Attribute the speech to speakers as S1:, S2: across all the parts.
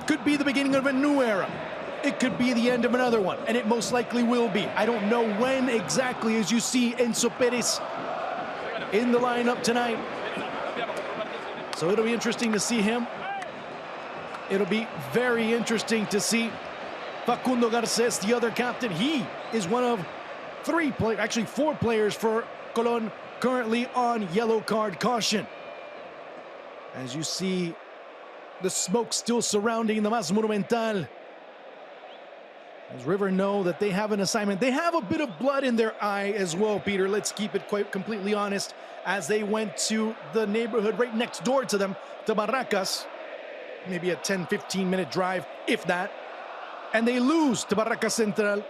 S1: could be the beginning of a new era. It could be the end of another one, and it most likely will be. I don't know when exactly, as you see Enzo Perez in the lineup tonight. So it'll be interesting to see him. It'll be very interesting to see Facundo Garces, the other captain. He is one of actually four players for Colón currently on yellow card caution. As you see the smoke still surrounding the Mas Monumental, as River know that they have an assignment. They have a bit of blood in their eye as well, Peter. Let's keep it quite completely honest, as they went to the neighborhood right next door to them, to Barracas, maybe a 10-15 minute drive, if that, and they lose to Barracas Central.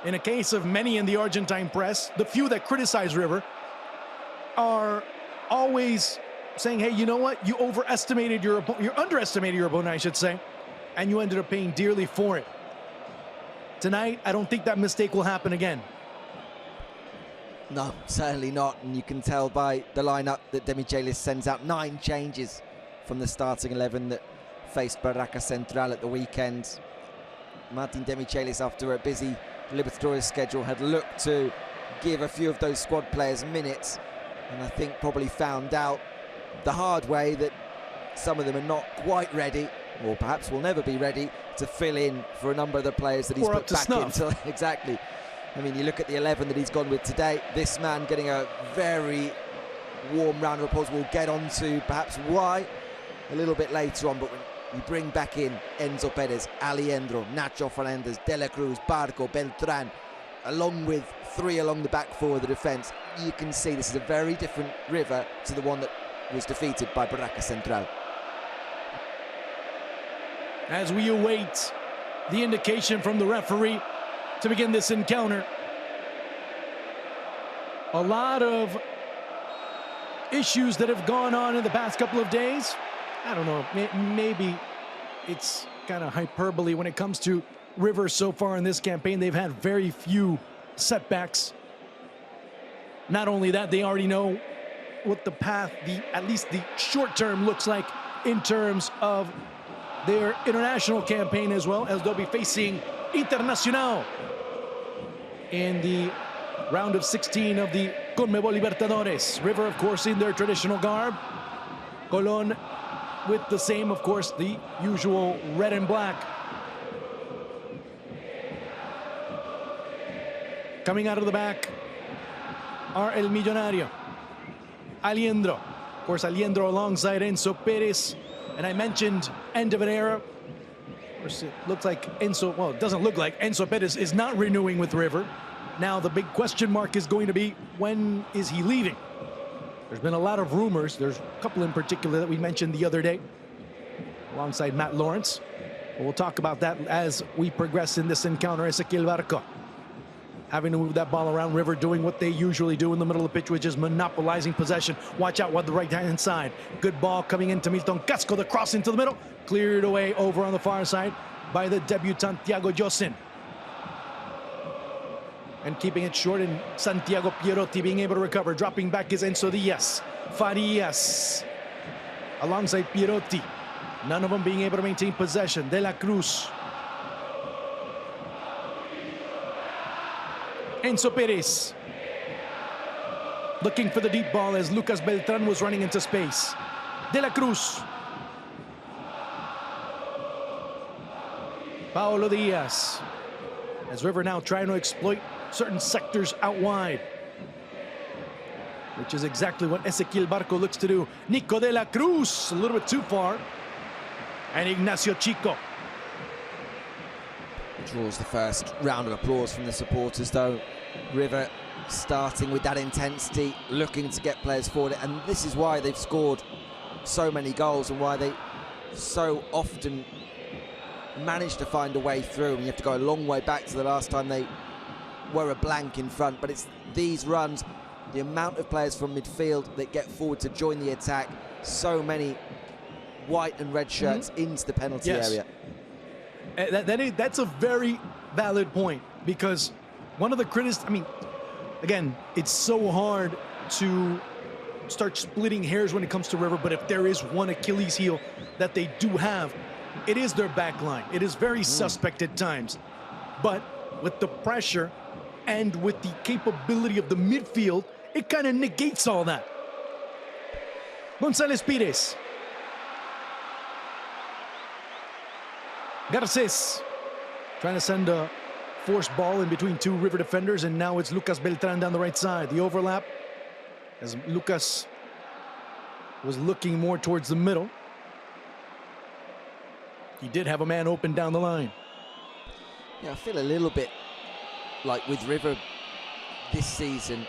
S1: In a case of many in the Argentine press, the few that criticize River are always saying, hey, you know what? You underestimated your opponent, I should say, and you ended up paying dearly for it. Tonight, I don't think that mistake will happen again.
S2: No, certainly not. And you can tell by the lineup that Demichelis sends out 9 changes from the starting 11 that faced Barracas Central at the weekend. Martin Demichelis, after a busy Libertadores schedule, had looked to give a few of those squad players minutes, and I think probably found out the hard way that some of them are not quite ready, or perhaps will never be ready, to fill in for a number of the players that he's put back into. Exactly. I mean, you look at the 11 that he's gone with today. This man getting a very warm round of applause. We'll get on to perhaps why a little bit later on, but when you bring back in Enzo Perez, Aliendro, Nacho Fernandez, De La Cruz, Barco, Beltran, along with 3 along the back four of the defence, you can see this is a very different River to the one that was defeated by Barracas Central.
S1: As we await the indication from the referee to begin this encounter, a lot of issues that have gone on in the past couple of days. I don't know, maybe it's kind of hyperbole when it comes to River so far in this campaign. They've had very few setbacks. Not only that, they already know what the path, at least the short term, looks like in terms of their international campaign, as well as they'll be facing Internacional in the round of 16 of the Conmebol Libertadores. River, of course, in their traditional garb. Colón with the same, of course, the usual red and black. Coming out of the back are El Millonario, Aliendro. Of course, Aliendro alongside Enzo Perez. And I mentioned end of an era. Of course, it looks like Enzo, well, it doesn't look like Enzo Perez is not renewing with River. Now, the big question mark is going to be, when is he leaving? There's been a lot of rumors. There's a couple in particular that we mentioned the other day, alongside Matt Lawrence. But we'll talk about that as we progress in this encounter. Ezequiel Barco having to move that ball around. River doing what they usually do in the middle of the pitch, which is monopolizing possession. Watch out with the right-hand side. Good ball coming into Milton Casco. The cross into the middle. Cleared away over on the far side by the debutant Thiago Josin. And keeping it short, and Santiago Pierotti being able to recover. Dropping back is Enzo Diaz. Farias alongside Pierotti. None of them being able to maintain possession. De La Cruz. Enzo Perez looking for the deep ball as Lucas Beltran was running into space. De La Cruz. Paolo Diaz. As River now trying to exploit certain sectors out wide, which is exactly what Ezequiel Barco looks to do. Nico De La Cruz, a little bit too far. And Ignacio Chico.
S2: Draws the first round of applause from the supporters, though. River starting with that intensity, looking to get players forward, and this is why they've scored so many goals and why they so often manage to find a way through. And you have to go a long way back to the last time they were a blank in front, but it's these runs, the amount of players from midfield that get forward to join the attack, so many white and red shirts into the penalty area.
S1: That's a very valid point, because one of the critics, I mean, again, it's so hard to start splitting hairs when it comes to River, but if there is one Achilles heel that they do have, it is their back line. It is very suspect at times. But with the pressure and with the capability of the midfield, it kind of negates all that. González Pires. Garcés trying to send a forced ball in between two River defenders, and now it's Lucas Beltran down the right side. The overlap as Lucas was looking more towards the middle. He did have a man open down the line.
S2: Yeah, I feel a little bit like with River this season,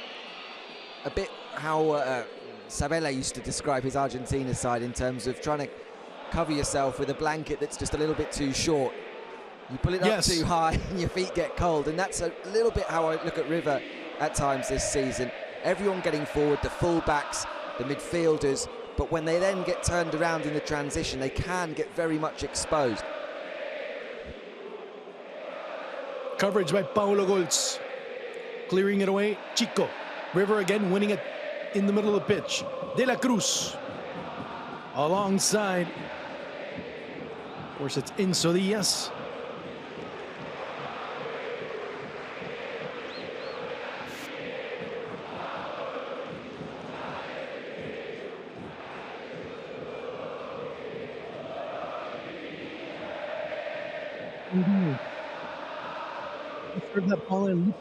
S2: a bit how Sabella used to describe his Argentina side in terms of trying to cover yourself with a blanket that's just a little bit too short. You pull it up too high and your feet get cold, and that's a little bit how I look at River at times this season. Everyone getting forward, the full-backs, the midfielders, but when they then get turned around in the transition, they can get very much exposed.
S1: Coverage by Paulo Goltz. Clearing it away, Chico. River again winning it in the middle of the pitch. De La Cruz. Alongside. Of course, it's Enzo Diaz. Serve that ball in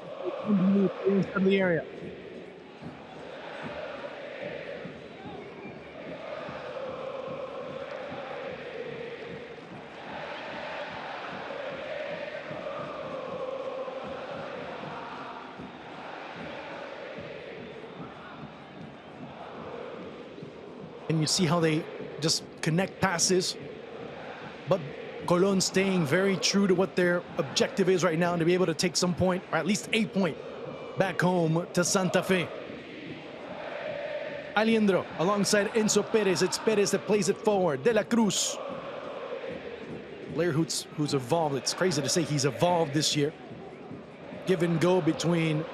S1: inside the area. And you see how they just connect passes, but Colón staying very true to what their objective is right now, to be able to take some point, or at least a point, back home to Santa Fe. Aliendro alongside Enzo Perez. It's Perez that plays it forward. De La Cruz. Player who's evolved. It's crazy to say he's evolved this year. Give and go between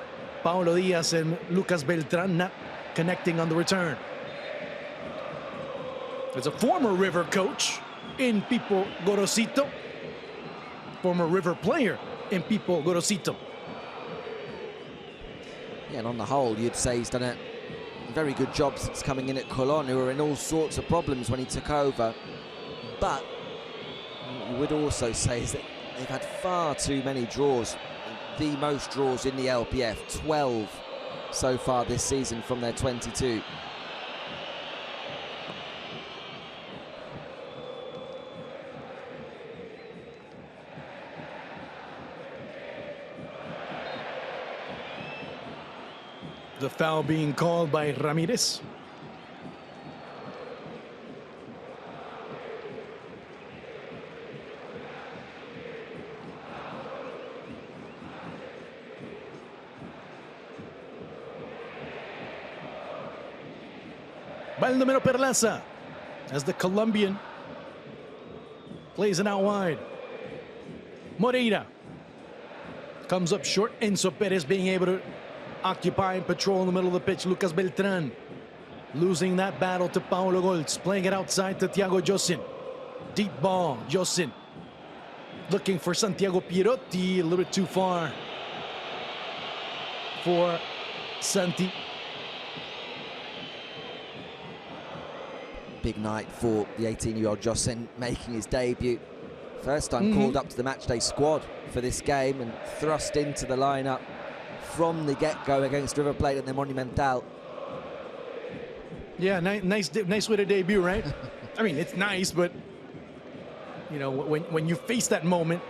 S1: Paulo Diaz and Lucas Beltran, not connecting on the return. There's a former River coach in Pipo Gorosito, former River player in Pipo Gorosito.
S2: Yeah, and on the whole, you'd say he's done a very good job since coming in at Colón, who were in all sorts of problems when he took over. But what you would also say is that they've had far too many draws, the most draws in the LPF, 12 so far this season from their 22.
S1: The foul being called by Ramirez. Baldomero Perlaza as the Colombian plays it out wide. Moreira comes up short. Enzo Perez being able to occupy and patrol in the middle of the pitch. Lucas Beltran losing that battle to Paulo Goltz, playing it outside to Thiago Josin. Deep ball, Josin looking for Santiago Pierotti, a little bit too far for Santi.
S2: Big night for the 18-year-old Josin, making his debut. First time called up to the matchday squad for this game and thrust into the lineup from the get-go against Ríver Plate at the Monumental.
S1: Yeah, nice way to debut, right? I mean, it's nice, but you know, when you face that moment,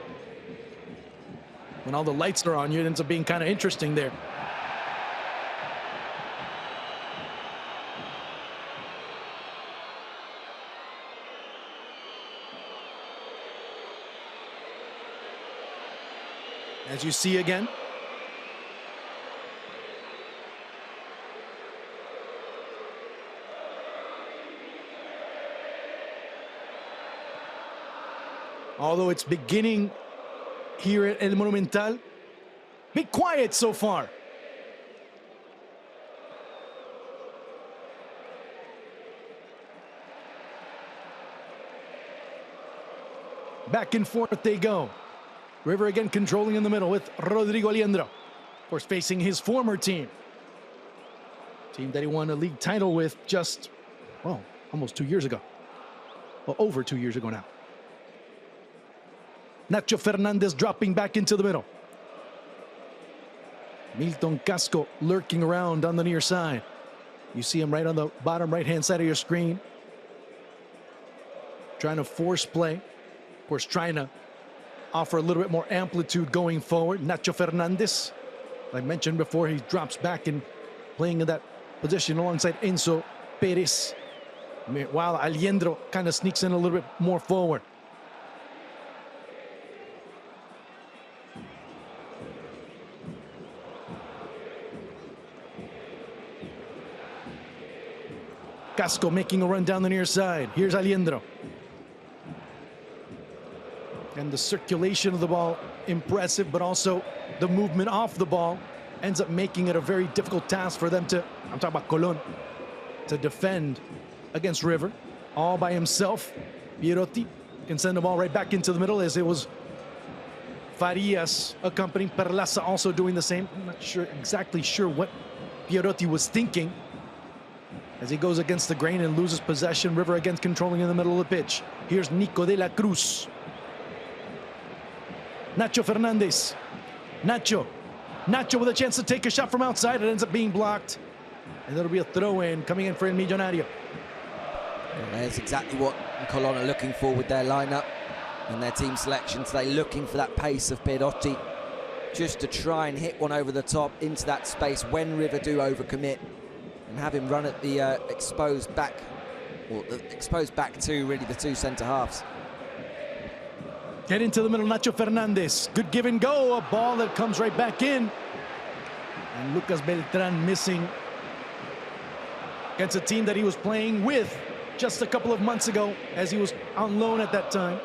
S1: when all the lights are on you, it ends up being kind of interesting there. As you see again, although it's beginning here at El Monumental, be quiet so far. Back and forth they go. River again controlling in the middle with Rodrigo Aliendro. Of course, facing his former team. Team that he won a league title with just, well, almost 2 years ago. Well, over 2 years ago now. Nacho Fernandez dropping back into the middle. Milton Casco lurking around on the near side. You see him right on the bottom right-hand side of your screen. Trying to force play. Of course, trying to offer a little bit more amplitude going forward. Nacho Fernandez, like I mentioned before, he drops back and playing in that position alongside Enzo Perez, while Aliendro kind of sneaks in a little bit more forward. Casco making a run down the near side. Here's Aliendro. And the circulation of the ball, impressive, but also the movement off the ball ends up making it a very difficult task for them to, I'm talking about Colón, to defend against River. All by himself. Pierotti can send the ball right back into the middle as it was Farias accompanying. Perlaza also doing the same. I'm not exactly sure what Pierotti was thinking as he goes against the grain and loses possession. River again controlling in the middle of the pitch. Here's Nico de la Cruz. Nacho Fernandez. Nacho with a chance to take a shot from outside. It ends up being blocked. And that'll be a throw-in coming in for El Millonario.
S2: There's exactly what Colón are looking for with their lineup and their team selection today, looking for that pace of Pierotti, just to try and hit one over the top into that space when River do overcommit, and have him run at the exposed back, or exposed back to really the two centre halves.
S1: Get into the middle, Nacho Fernandez. Good give and go, a ball that comes right back in. And Lucas Beltran missing against a team that he was playing with just a couple of months ago as he was on loan at that time.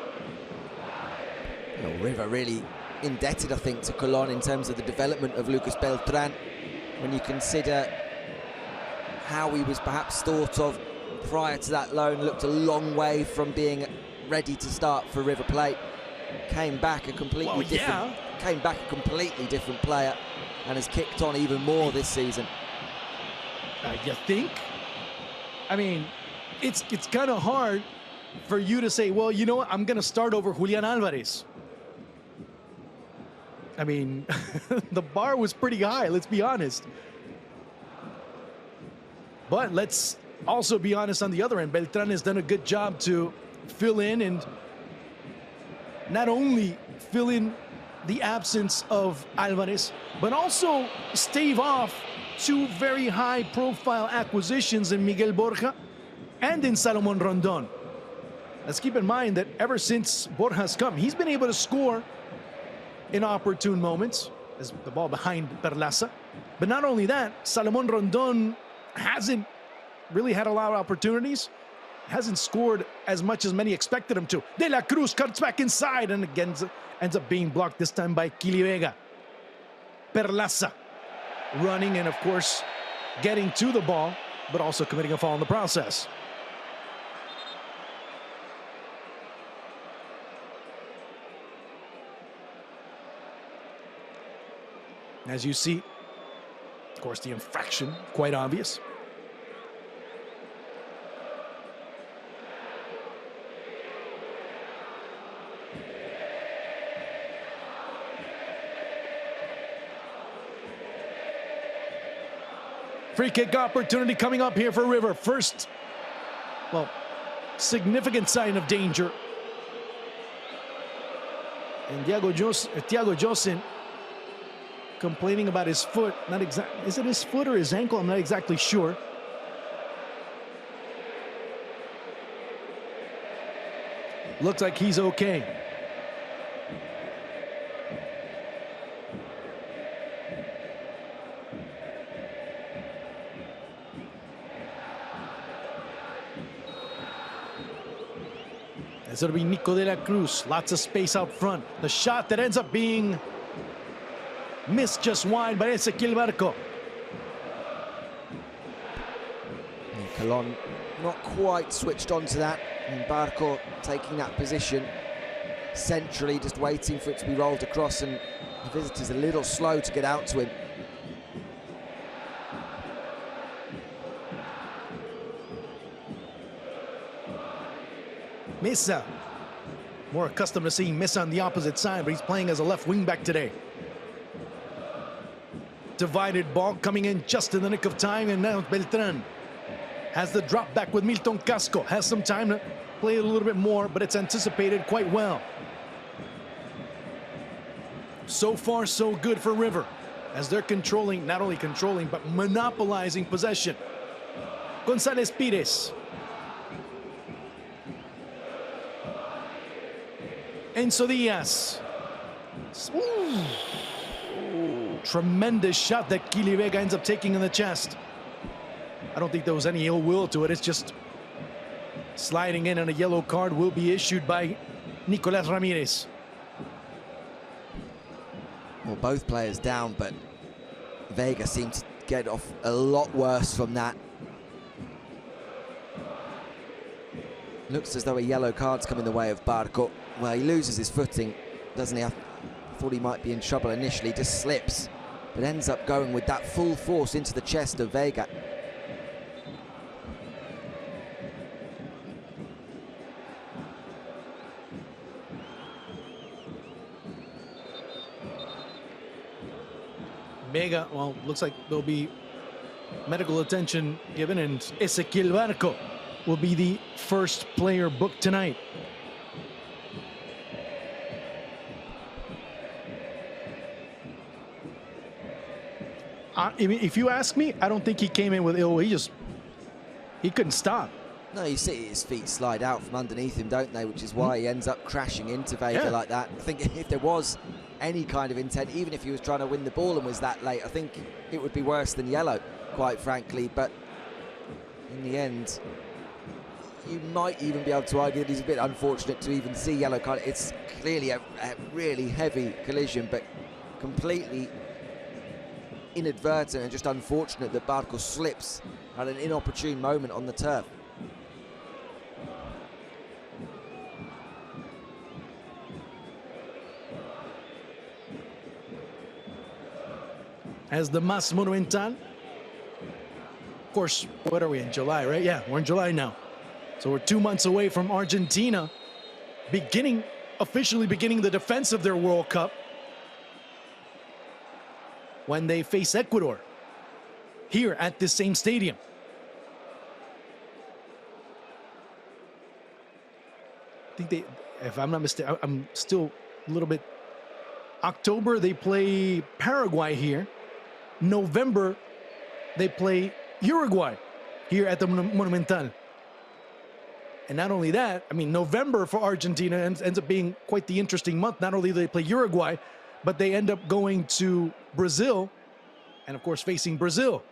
S2: Well, River really indebted, I think, to Colón in terms of the development of Lucas Beltran. When you consider how he was perhaps thought of prior to that loan, looked a long way from being ready to start for River Plate. Came back a completely different player, and has kicked on even more this season.
S1: You think? I mean, it's kind of hard for you to say, well, you know what, I'm going to start over Julian Alvarez. I mean, the bar was pretty high, let's be honest. But let's also be honest on the other end. Beltran has done a good job to fill in, and not only fill in the absence of Alvarez, but also stave off two very high-profile acquisitions in Miguel Borja and in Salomon Rondon. Let's keep in mind that ever since Borja's come, he's been able to score in opportune moments, as the ball behind Perlaza. But not only that, Salomon Rondon hasn't really had a lot of opportunities, hasn't scored as much as many expected him to. De La Cruz cuts back inside and again ends up being blocked, this time by Kili Vega. Perlaza running and, of course, getting to the ball, but also committing a foul in the process. As you see, of course, the infraction, quite obvious. Free kick opportunity coming up here for River. First, well, significant sign of danger. And Thiago Josin complaining about his foot. Not exactly, is it his foot or his ankle? I'm not exactly sure. Looks like he's okay. As it'll be Nico de la Cruz. Lots of space out front. The shot that ends up being missed just wide by Ezequiel Barco.
S2: Colón not quite switched on to that, and Barco taking that position centrally, just waiting for it to be rolled across, and the visitors a little slow to get out to him.
S1: Mesa, more accustomed to seeing Mesa on the opposite side, but he's playing as a left wing back today. Divided ball coming in just in the nick of time, and now Beltran has the drop back with Milton Casco. Has some time to play it a little bit more, but it's anticipated quite well. So far, so good for River, as they're controlling, not only controlling, but monopolizing possession. González Pires. Enzo Diaz. Ooh. Tremendous shot that Kili Vega ends up taking in the chest. I don't think there was any ill will to it. It's just sliding in, and a yellow card will be issued by Nicolás Ramírez.
S2: Well, both players down, but Vega seemed to get off a lot worse from that. Looks as though a yellow card's come in the way of Barco. Well, he loses his footing, doesn't he? I thought he might be in trouble initially, just slips, but ends up going with that full force into the chest of Vega.
S1: Vega, well, looks like there'll be medical attention given, and Ezequiel Barco will be the first player booked tonight. I mean, if you ask me, I don't think he came in with ill will. He couldn't stop.
S2: No, you see his feet slide out from underneath him, don't they? Which is why he ends up crashing into Vega like that. I think if there was any kind of intent, even if he was trying to win the ball and was that late, I think it would be worse than yellow, quite frankly. But in the end, you might even be able to argue that he's a bit unfortunate to even see yellow card. It's clearly a really heavy collision, but completely inadvertent and just unfortunate that Barco slips at an inopportune moment on the turf.
S1: As the Mas Monumental. Of course, what are we in July, right? Yeah, we're in July now. So we're 2 months away from Argentina officially beginning the defense of their World Cup when they face Ecuador here at this same stadium. I think if I'm not mistaken, I'm still a little bit. October, they play Paraguay here. November, they play Uruguay here at the Monumental. And not only that, I mean, November for Argentina ends up being quite the interesting month. Not only do they play Uruguay, but they end up going to Brazil and, of course, facing Brazil.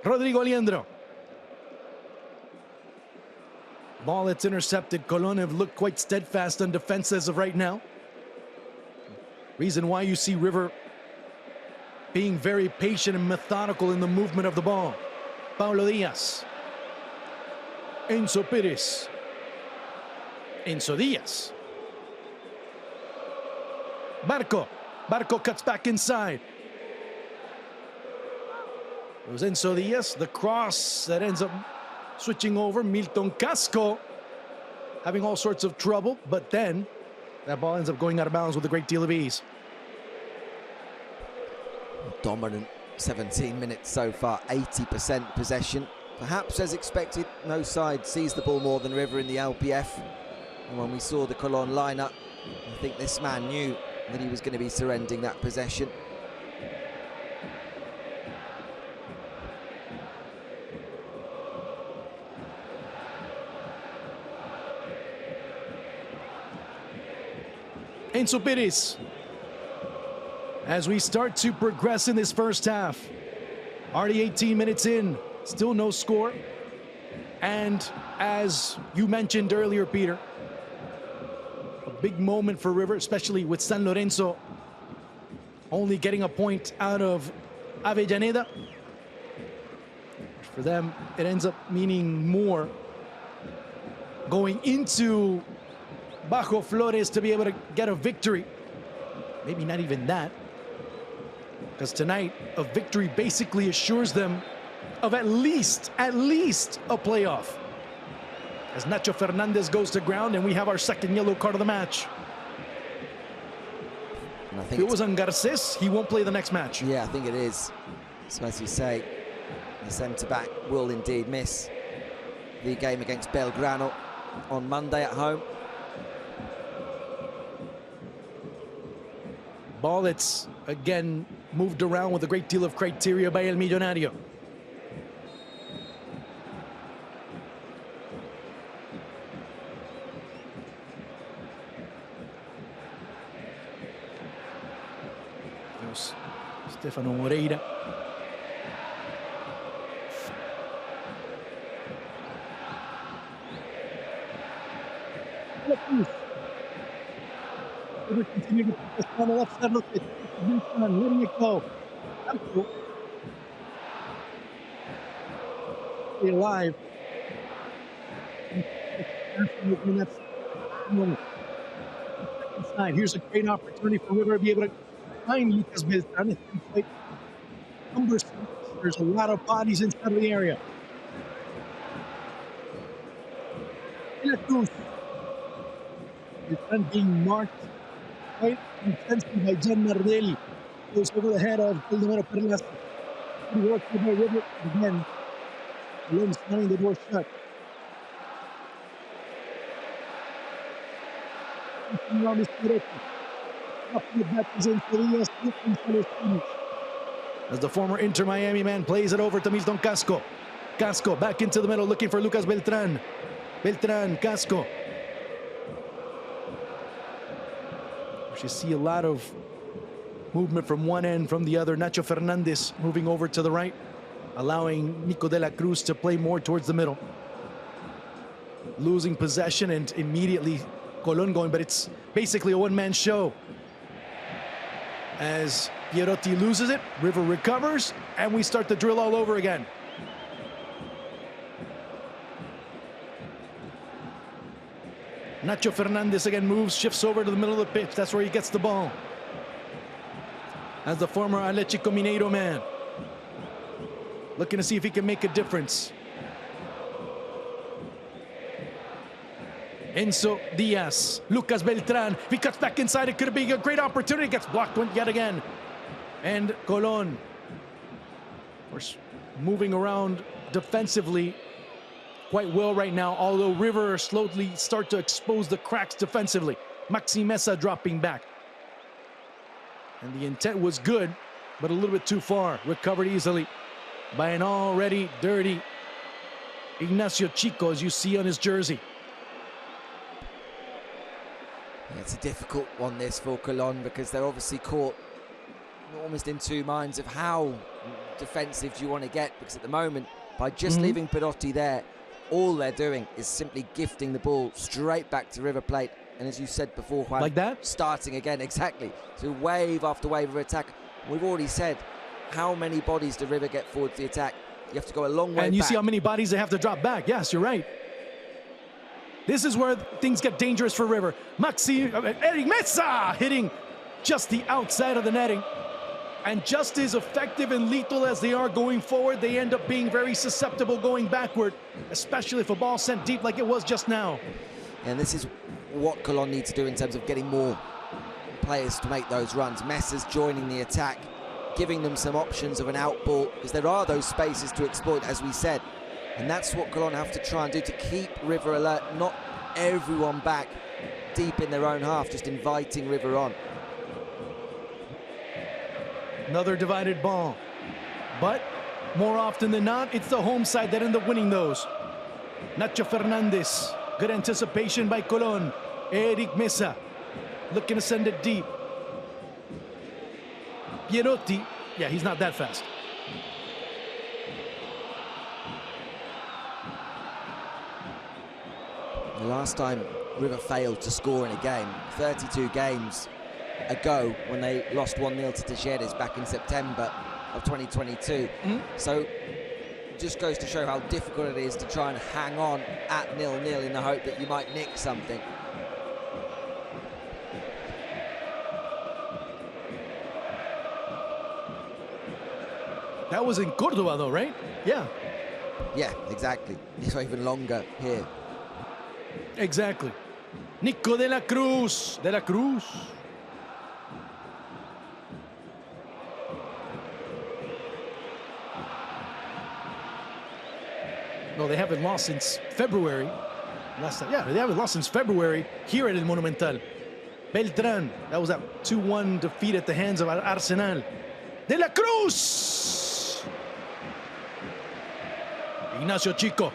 S1: Rodrigo Aliendro. Ball that's intercepted. Colón have looked quite steadfast on defense as of right now. Reason why you see River being very patient and methodical in the movement of the ball. Paulo Diaz. Enzo Pérez. Enzo Diaz. Barco. Barco cuts back inside. It was Enzo Diaz. The cross that ends up switching over. Milton Casco having all sorts of trouble, but then that ball ends up going out of bounds with a great deal of ease.
S2: Dominant 17 minutes so far, 80% possession. Perhaps as expected, no side sees the ball more than River in the LPF. And when we saw the Colón lineup, I think this man knew that he was going to be surrendering that possession.
S1: Enzo Pérez. As we start to progress in this first half, already 18 minutes in, still no score. And as you mentioned earlier, Peter, a big moment for River, especially with San Lorenzo only getting a point out of Avellaneda. For them, it ends up meaning more going into Bajo Flores to be able to get a victory. Maybe not even that, because tonight a victory basically assures them of at least a playoff. As Nacho Fernandez goes to ground and we have our second yellow card of the match.
S2: And I think
S1: if it was on Garces, he won't play the next match.
S2: Yeah, I think it is. So as you say, the centre-back will indeed miss the game against Belgrano on Monday at home.
S1: Ball that's, again, moved around with a great deal of criteria by El Millonario. Stefano Moreira. Continue to press on the left side. Look at letting it go. Stay alive. Inside. Here's a great opportunity for River to be able to find Lucas Beltran. It's quite cumbersome. There's a lot of bodies inside of the area. Beltran being marked quite intensely by Jan Nardelli. Goes over the head of Baldomero Perlas. Good work by River. Again, Alon's slamming the door shut. Around this direction. As the former Inter Miami man plays it over to Misdon Casco. Casco back into the middle looking for Lucas Beltran. Beltran, Casco. You see a lot of movement from one end, from the other. Nacho Fernandez moving over to the right, allowing Nico de la Cruz to play more towards the middle. Losing possession and immediately Colón going, but it's basically a one-man show. As Pierotti loses it, River recovers, and we start the drill all over again. Nacho Fernandez again moves, shifts over to the middle of the pitch. That's where he gets the ball. As the former Atlético Mineiro man, looking to see if he can make a difference. Enzo Diaz, Lucas Beltran, he cuts back inside, it could be a great opportunity, gets blocked yet again. And Colón, of course, moving around defensively quite well right now, although River slowly start to expose the cracks defensively. Maxi Mesa dropping back. And the intent was good, but a little bit too far. Recovered easily by an already dirty Ignacio Chico, as you see on his jersey.
S2: It's a difficult one, this, for Colón, because they're obviously caught almost in two minds of how defensive do you want to get, because at the moment, by just leaving Perotti there, all they're doing is simply gifting the ball straight back to River Plate. And as you said before, Juan,
S1: like that?
S2: Starting again, exactly. So wave after wave of attack. We've already said, how many bodies do River get forward to the attack? You have to go a long way back.
S1: And you see how many bodies they have to drop back. Yes, you're right. This is where things get dangerous for River. Eric Mesa hitting just the outside of the netting. And just as effective and lethal as they are going forward, they end up being very susceptible going backward, especially if a ball sent deep like it was just now.
S2: And this is what Colón needs to do in terms of getting more players to make those runs. Mesa's joining the attack, giving them some options of an out ball, because there are those spaces to exploit, as we said. And that's what Colón have to try and do to keep River alert, not everyone back deep in their own half, just inviting River on.
S1: Another divided ball. But more often than not, it's the home side that end up winning those. Nacho Fernandez, good anticipation by Colón. Eric Mesa, looking to send it deep. Pierotti, yeah, he's not that fast.
S2: The last time River failed to score in a game, 32 games ago, when they lost 1-0 to Talleres back in September of 2022. So just goes to show how difficult it is to try and hang on at 0-0 in the hope that you might nick something.
S1: That was in Córdoba though, right? Yeah.
S2: Yeah, exactly. It's even longer here.
S1: Exactly. Nico de la Cruz. De la Cruz. No, they haven't lost since February. Last time, yeah, they haven't lost since February here at El Monumental. Beltrán, that was a 2-1 defeat at the hands of Arsenal. De la Cruz! Ignacio Chico.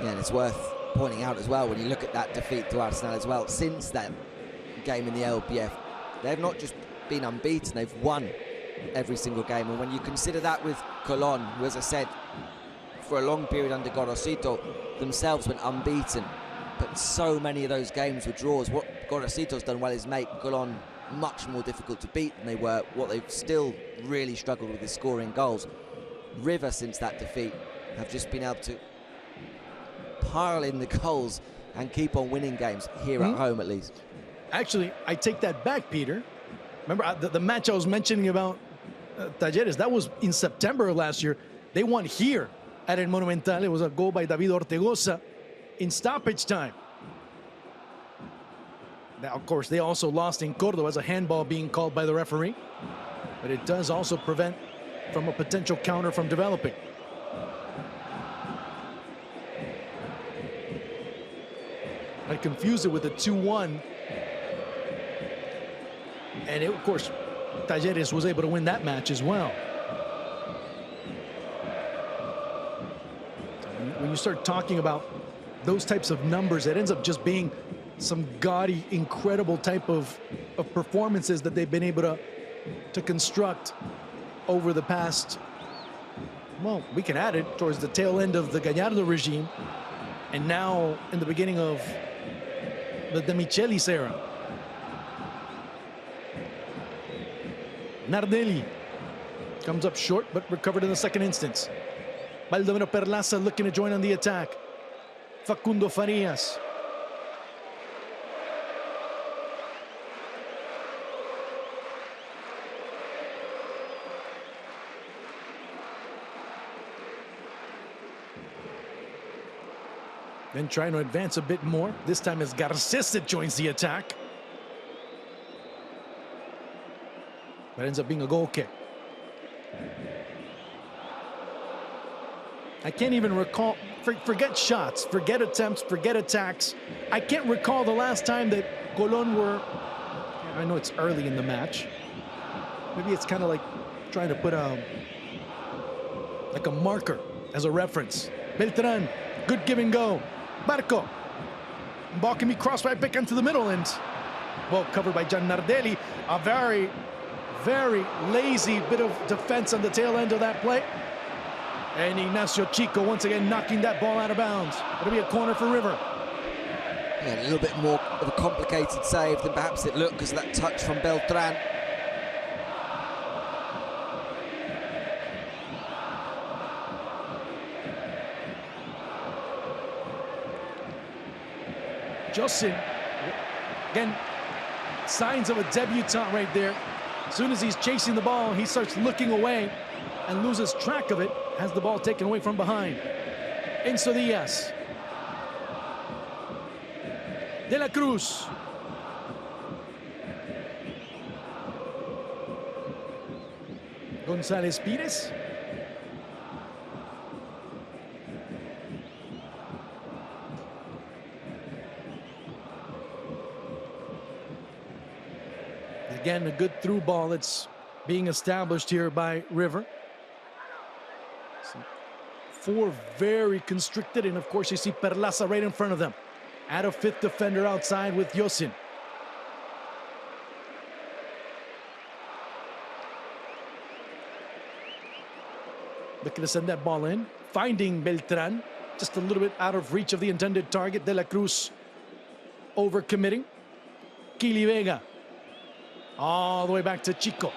S2: Yeah, and it's worth pointing out as well, when you look at that defeat to Arsenal as well, since that game in the LPF, they've not just been unbeaten, they've won every single game. And when you consider that with Colón, who, as I said, for a long period under Gorosito, themselves went unbeaten, but so many of those games were draws. What Gorosito's done well is make Colón much more difficult to beat than they were. What they've still really struggled with is scoring goals. River, since that defeat, have just been able to pile in the goals and keep on winning games here at home, at least.
S1: Actually, I take that back, Peter. Remember the match I was mentioning about Talleres, that was in September of last year. They won here at El Monumental. It was a goal by David Ortegoza in stoppage time. Now, of course, they also lost in Córdoba as a handball being called by the referee. But it does also prevent from a potential counter from developing. I confused it with the 2-1. And of course, Talleres was able to win that match as well. When you start talking about those types of numbers, it ends up just being some gaudy, incredible type of performances that they've been able to construct over the past, well, we can add it towards the tail end of the Gallardo regime, and now in the beginning of the De Michelis era. Nardelli comes up short, but recovered in the second instance. Baldomero Perlaza looking to join on the attack. Facundo Farias. Then trying to advance a bit more. This time as Garces that joins the attack. But ends up being a goal kick. I can't even recall, forget shots, forget attempts, forget attacks. I can't recall the last time that Colón were, I know it's early in the match. Maybe it's kind of like trying to put like a marker as a reference. Beltrán, good give and go. Barco. Ball can be crossed right back into the middle and, well, covered by Gian Nardelli. A very, very lazy bit of defense on the tail end of that play. And Ignacio Chico once again knocking that ball out of bounds. It'll be a corner for River.
S2: Yeah, a little bit more of a complicated save than perhaps it looked because of that touch from Beltrán.
S1: Josin, again, signs of a debutant right there. As soon as he's chasing the ball, he starts looking away and loses track of it, has the ball taken away from behind. Enzo Diaz. De la Cruz. González Pires. Again, a good through ball that's being established here by River. So 4 very constricted, and of course you see Perlaza right in front of them. Add a 5th defender outside with Josin. Looking to send that ball in. Finding Beltrán, just a little bit out of reach of the intended target. De la Cruz overcommitting. Kili Vega. All the way back to Chico.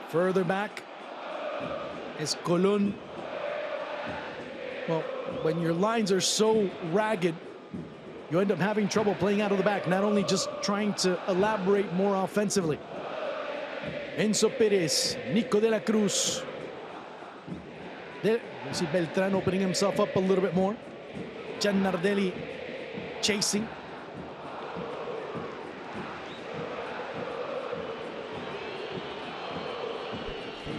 S1: Further back is Colón. Well, when your lines are so ragged, you end up having trouble playing out of the back, not only just trying to elaborate more offensively. Enzo Pérez, Nico de la Cruz. There, you see Beltrán opening himself up a little bit more. Giannardelli chasing.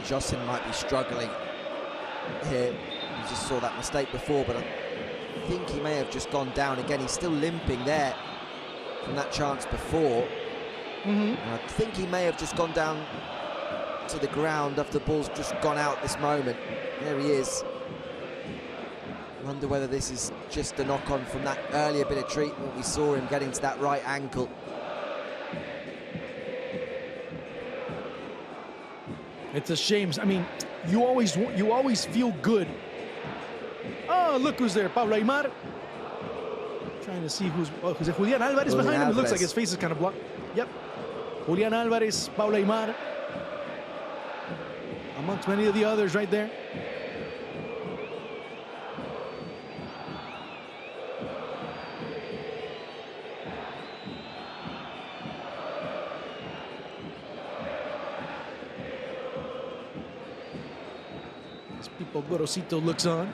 S2: Jossin might be struggling here. You just saw that mistake before, but I think he may have just gone down again. He's still limping there from that chance before. And I think he may have just gone down to the ground after the ball's just gone out this moment. There he is. Wonder whether this is just a knock-on from that earlier bit of treatment. We saw him getting to that right ankle.
S1: It's a shame. I mean, you always feel good. Oh, look who's there, Pablo Aimar. Trying to see who's it? Julian Alvarez behind him. It looks like his face is kind of blocked. Yep. Julian Alvarez, Pablo Aimar. Amongst many of the others right there. As Pipo Gorosito looks on.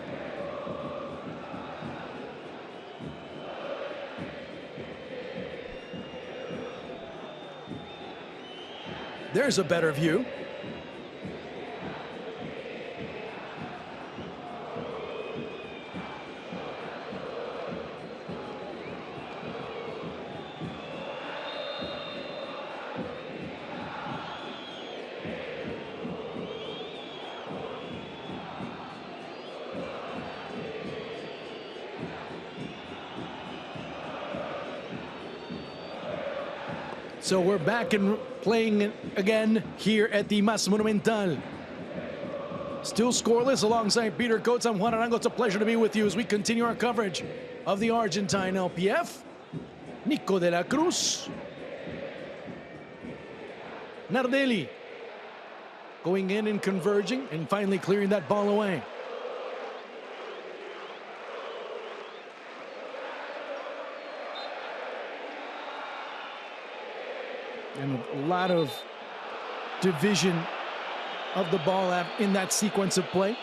S1: There's a better view. So we're back and playing again here at the Mas Monumental. Still scoreless alongside Peter Coates. I'm Juan Arango. It's a pleasure to be with you as we continue our coverage of the Argentine LPF. Nico de la Cruz. Nardelli going in and converging and finally clearing that ball away. And a lot of division of the ball in that sequence of play.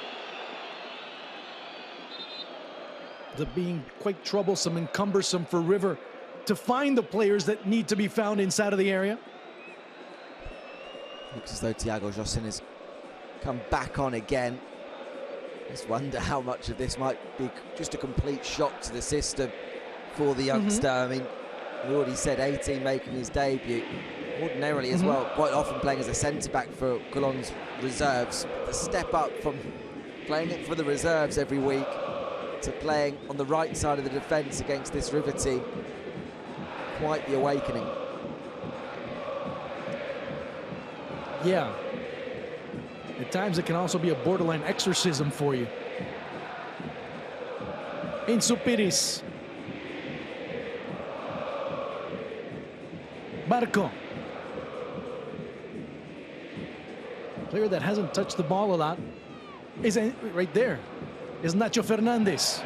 S1: The being quite troublesome and cumbersome for River to find the players that need to be found inside of the area.
S2: Looks as though Thiago Jossin has come back on again. Just wonder how much of this might be just a complete shock to the system for the youngster. I mean, we already said 18 making his debut. Ordinarily as well, quite often playing as a centre-back for Colón's reserves. The step up from playing it for the reserves every week to playing on the right side of the defence against this River team. Quite the awakening.
S1: Yeah. At times it can also be a borderline exorcism for you. Enzo Pérez. Barco. Player that hasn't touched the ball a lot is right there. Is Nacho Fernandez.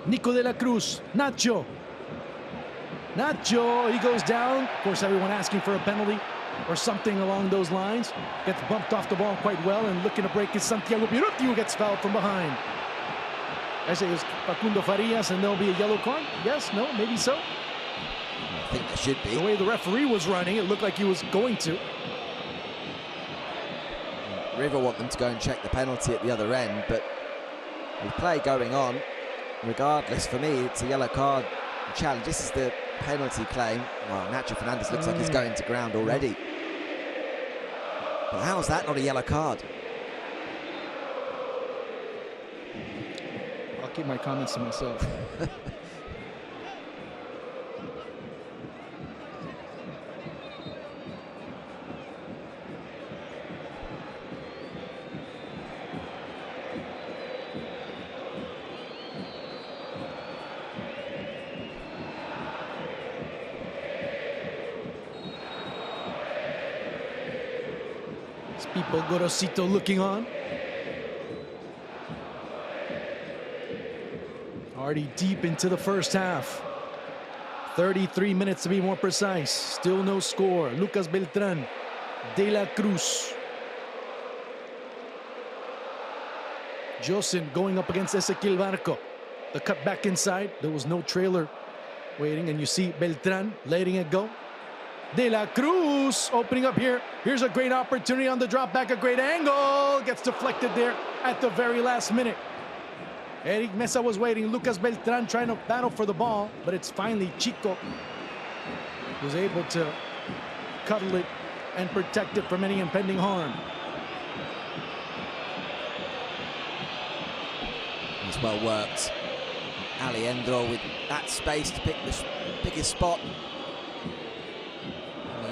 S1: Nico de la Cruz. Nacho. Nacho, he goes down. Of course, everyone asking for a penalty or something along those lines. Gets bumped off the ball quite well, and looking to break is Santiago Birruti, who gets fouled from behind. I say it's Facundo Farias, and there'll be a yellow card. Yes, no, maybe so.
S2: I think there should be.
S1: The way the referee was running, it looked like he was going to.
S2: River want them to go and check the penalty at the other end, but with play going on, regardless, for me, it's a yellow card challenge. This is the penalty claim. Well, Nacho Fernandez looks like he's going to ground already. But how is that not a yellow card?
S1: I'll keep my comments to myself. Pipo Gorosito looking on. Already deep into the first half. 33 minutes to be more precise. Still no score. Lucas Beltran, De La Cruz. Josin going up against Ezequiel Barco. The cut back inside. There was no trailer waiting, and you see Beltran letting it go. De La Cruz opening up here. Here's a great opportunity on the drop back, a great angle. Gets deflected there at the very last minute. Eric Mesa was waiting. Lucas Beltran trying to battle for the ball, but it's finally Chico who's able to cuddle it and protect it from any impending harm.
S2: It's well worked. Alejandro with that space to pick his spot.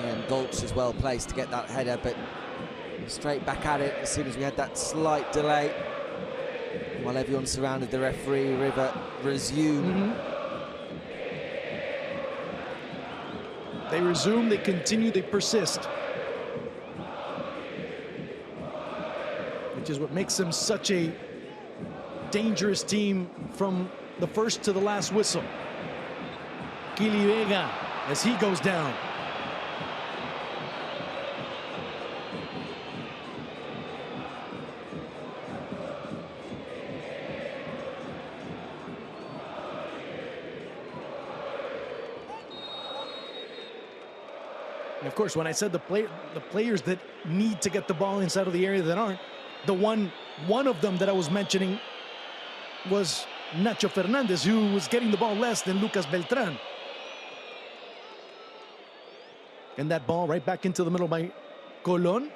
S2: And Dolce is well placed to get that header, but straight back at it as soon as we had that slight delay. While everyone surrounded the referee, River resumed.
S1: They resume, they continue, they persist. Which is what makes them such a dangerous team from the first to the last whistle. Kili Vega as he goes down. And of course, when I said the players that need to get the ball inside of the area that aren't, one of them that I was mentioning was Nacho Fernandez, who was getting the ball less than Lucas Beltran. And that ball right back into the middle by Colón.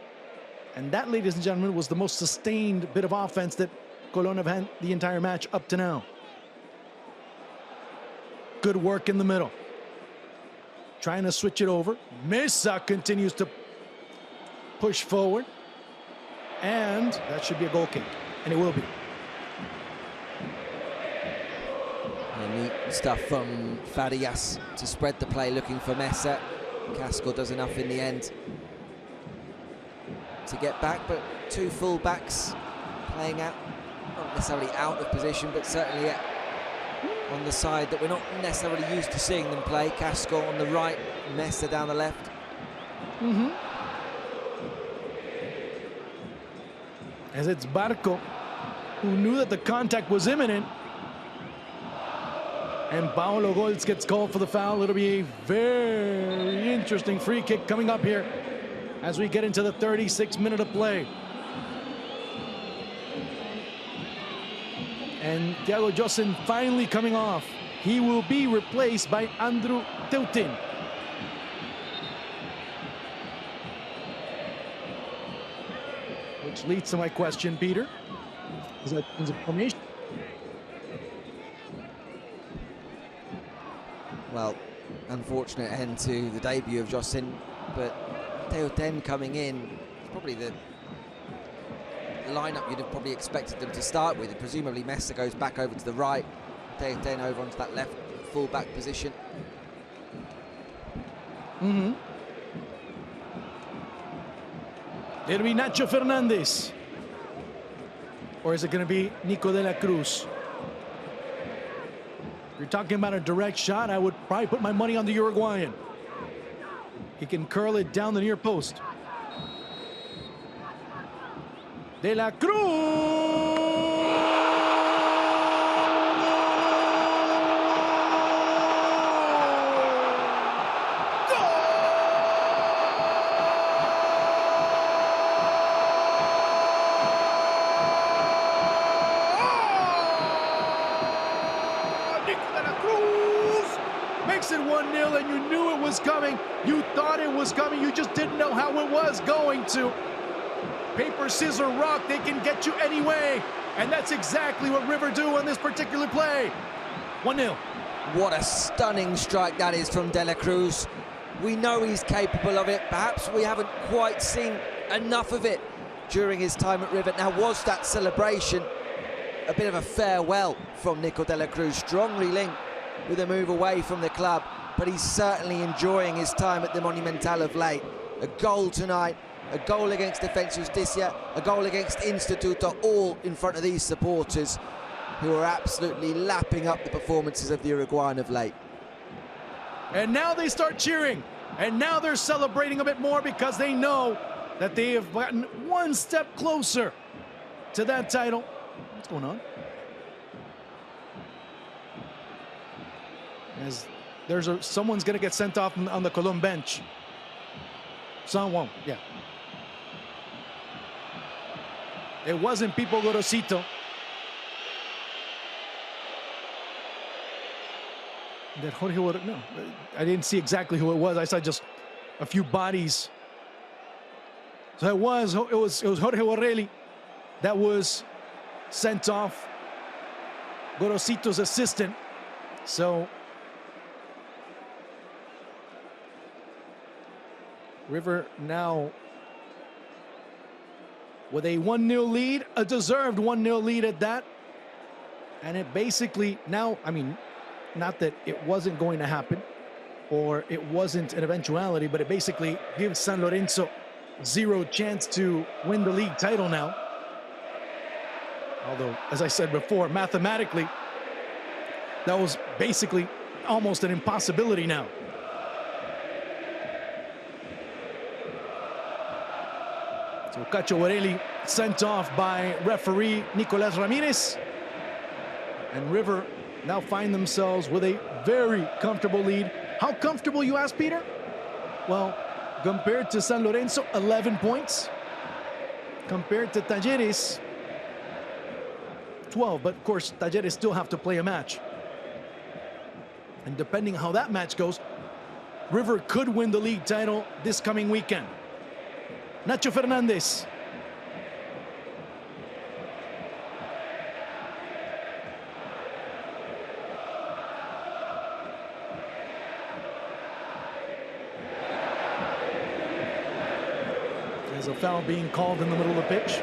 S1: And that, ladies and gentlemen, was the most sustained bit of offense that Colón have had the entire match up to now. Good work in the middle. Trying to switch it over. Mesa continues to push forward. And that should be a goal kick. And it will be.
S2: Neat stuff from Farias to spread the play, looking for Mesa. Casco does enough in the end to get back, but two full-backs playing out, not necessarily out of position, but certainly on the side that we're not necessarily used to seeing them play. Casco on the right, Mesa down the left.
S1: As it's Barco, who knew that the contact was imminent. And Paulo Goltz gets called for the foul. It'll be a very interesting free kick coming up here as we get into the 36th minute of play. And Thiago Josin finally coming off. He will be replaced by Andrew Teutin. Which leads to my question, Peter. Is that information?
S2: Well, unfortunate end to the debut of Josin, but Teutin coming in, probably the lineup you'd have probably expected them to start with. And presumably Mesa goes back over to the right, Teutin over onto that left full-back position.
S1: It'll be Nacho Fernandez. Or is it going to be Nico de la Cruz? If you're talking about a direct shot, I would probably put my money on the Uruguayan. He can curl it down the near post. De la Cruz! Makes it 1-0, and you knew it was coming. You thought it was coming. You just didn't know how it was going to. Paper, scissors, rock, they can get you anyway. And that's exactly what River do on this particular play. 1-0.
S2: What a stunning strike that is from De La Cruz. We know he's capable of it. Perhaps we haven't quite seen enough of it during his time at River. Now, was that celebration a bit of a farewell from Nico De La Cruz? Strongly linked with a move away from the club, but he's certainly enjoying his time at the Monumental of late. A goal tonight, a goal against Defensa Justicia, a goal against Instituto, all in front of these supporters who are absolutely lapping up the performances of the Uruguayan of late.
S1: And now they start cheering, and now they're celebrating a bit more because they know that they have gotten one step closer to that title. What's going on? As someone's going to get sent off on the Colón bench. Someone, yeah. It wasn't Pipo Gorosito. That Jorge, no, I didn't see exactly who it was. I saw just a few bodies. So it was Jorge Borrelli that was sent off, Gorosito's assistant. So River now with a 1-0 lead, a deserved 1-0 lead at that. And it basically now, I mean, not that it wasn't going to happen or it wasn't an eventuality, but it basically gives San Lorenzo zero chance to win the league title now. Although, as I said before, mathematically, that was basically almost an impossibility now. So Cacho Borelli sent off by referee Nicolás Ramírez. And River now find themselves with a very comfortable lead. How comfortable, you ask, Peter? Well, compared to San Lorenzo, 11 points. Compared to Talleres, 12. But of course, Talleres still have to play a match. And depending how that match goes, River could win the league title this coming weekend. Nacho Fernandez. There's a foul being called in the middle of the pitch.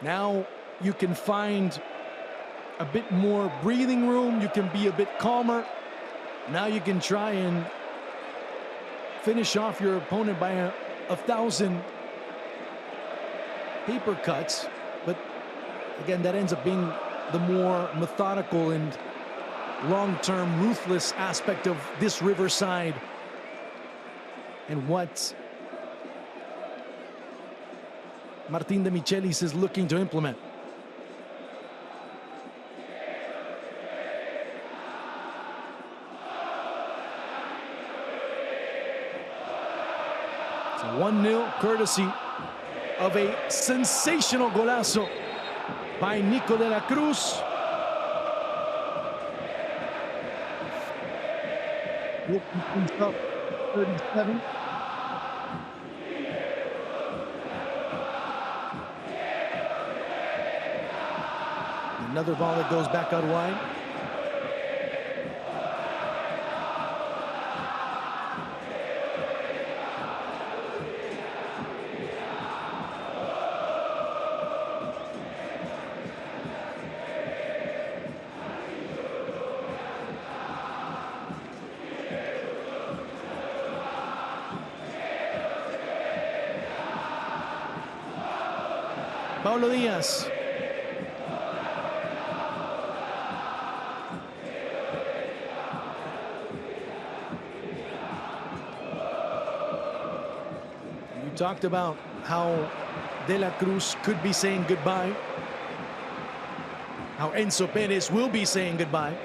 S1: Now you can find a bit more breathing room. You can be a bit calmer. Now you can try and finish off your opponent by 1,000 paper cuts. But again, that ends up being the more methodical and long-term ruthless aspect of this River side and what Martín de Michelis is looking to implement. It's a 1-0 courtesy of a sensational golazo by Nico de la Cruz. Opens up 37. Another ball that goes back out wide. Paulo Díaz. You talked about how De La Cruz could be saying goodbye, how Enzo Perez will be saying goodbye.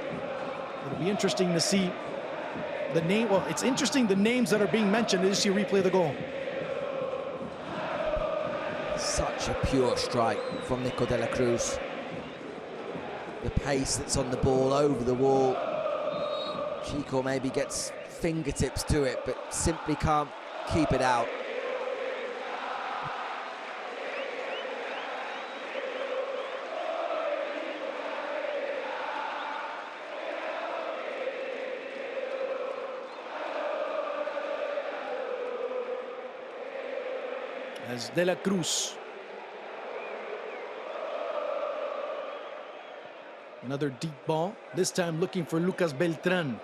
S1: It'll be interesting to see the name. Well, it's interesting the names that are being mentioned as you replay the goal.
S2: Such a pure strike from Nico de la Cruz. The pace that's on the ball over the wall. Chico maybe gets fingertips to it, but simply can't keep it out. As De La Cruz
S1: Another deep ball, this time looking for Lucas Beltrán.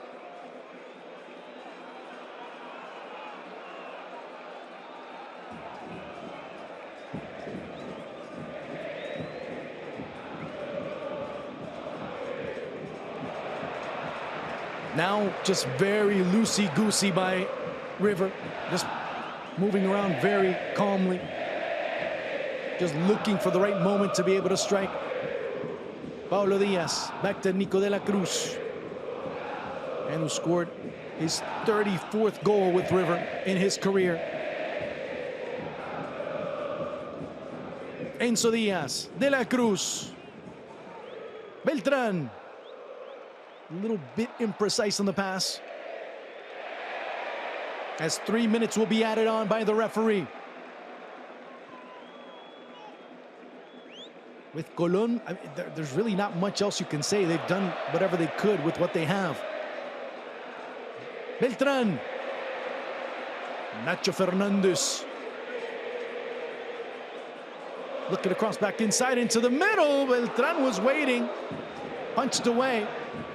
S1: Now just very loosey-goosey by River, just moving around very calmly, just looking for the right moment to be able to strike. Paulo Diaz, back to Nico de la Cruz, and who scored his 34th goal with River in his career. Enzo Diaz, de la Cruz, Beltrán, a little bit imprecise on the pass, as 3 minutes will be added on by the referee. With Colón, I mean, there's really not much else you can say. They've done whatever they could with what they have. Beltrán. Nacho Fernandez. Looking across back inside into the middle. Beltrán was waiting. Punched away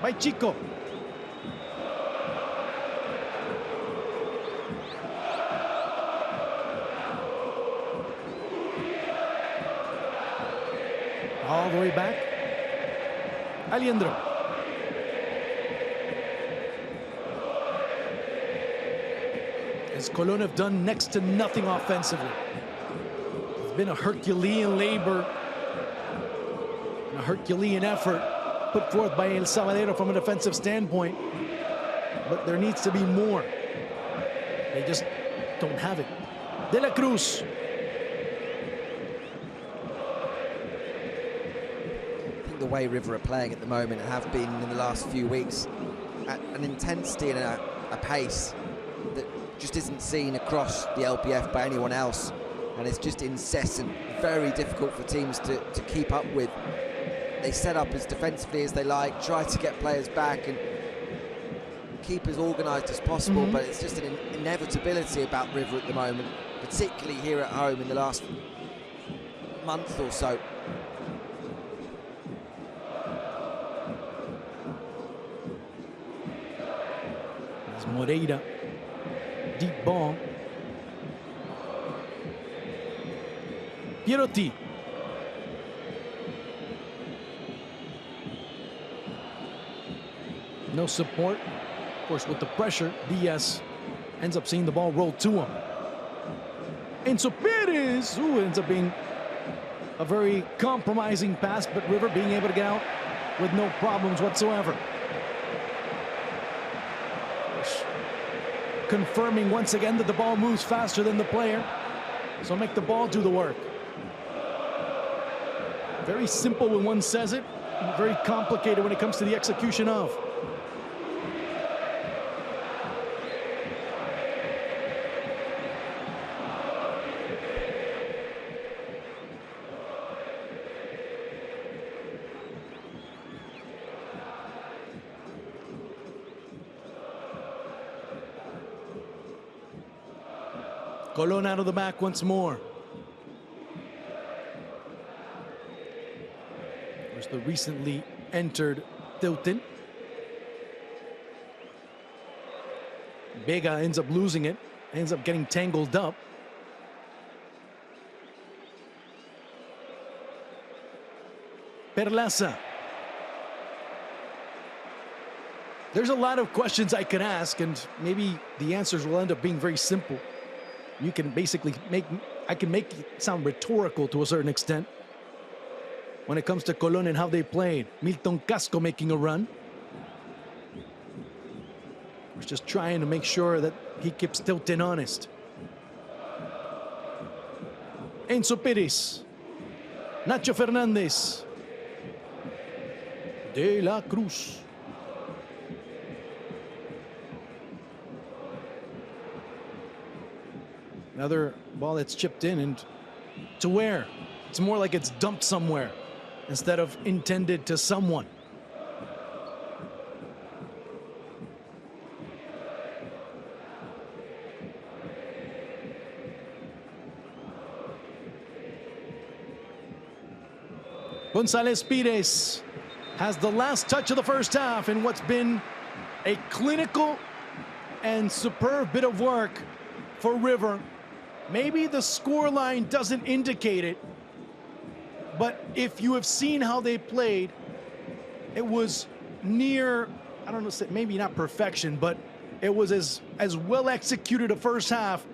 S1: by Chico. All the way back. Aliendro. As Colón have done next to nothing offensively. It's been a Herculean labor, a Herculean effort put forth by El Salvadero from a defensive standpoint. But there needs to be more. They just don't have it. De la Cruz.
S2: The way River are playing at the moment have been in the last few weeks at an intensity and a pace that just isn't seen across the LPF by anyone else, and it's just incessant, very difficult for teams to keep up with. They set up as defensively as they like, try to get players back and keep as organised as possible, but it's just an inevitability about River at the moment, particularly here at home in the last month or so.
S1: Moreira, deep ball. Pierotti. No support. Of course, with the pressure, Diaz ends up seeing the ball roll to him. Enzo Perez, who ends up being a very compromising pass, but River being able to get out with no problems whatsoever. Confirming once again that the ball moves faster than the player, so make the ball do the work. Very simple when one says it, very complicated when it comes to the execution of. Colón out of the back once more. There's the recently entered Tilton. Vega ends up losing it, ends up getting tangled up. Perlaza. There's a lot of questions I could ask, and maybe the answers will end up being very simple. You can basically I can make it sound rhetorical to a certain extent when it comes to Colón and how they played. Milton Casco making a run. We're just trying to make sure that he keeps Tilton honest. Enzo Perez. Nacho Fernandez. De la Cruz. Another ball that's chipped in, and to where? It's more like it's dumped somewhere instead of intended to someone. González Pires has the last touch of the first half in what's been a clinical and superb bit of work for River. Maybe the scoreline doesn't indicate it, but if you have seen how they played, it was near, I don't know, maybe not perfection, but it was as well executed a first half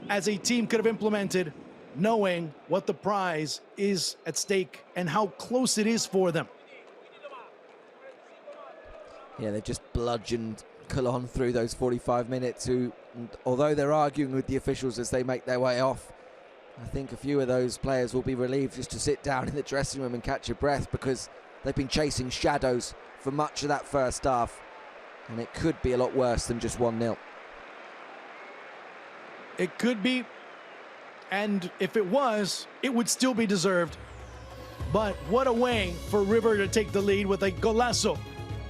S1: as a team could have implemented, knowing what the prize is at stake and how close it is for them.
S2: Yeah, they just bludgeoned Cologne through those 45 minutes, who, although they're arguing with the officials as they make their way off, I think a few of those players will be relieved just to sit down in the dressing room and catch a breath, because they've been chasing shadows for much of that first half, and it could be a lot worse than just 1-0.
S1: It could be, and if it was, it would still be deserved. But what a way for River to take the lead with a golazo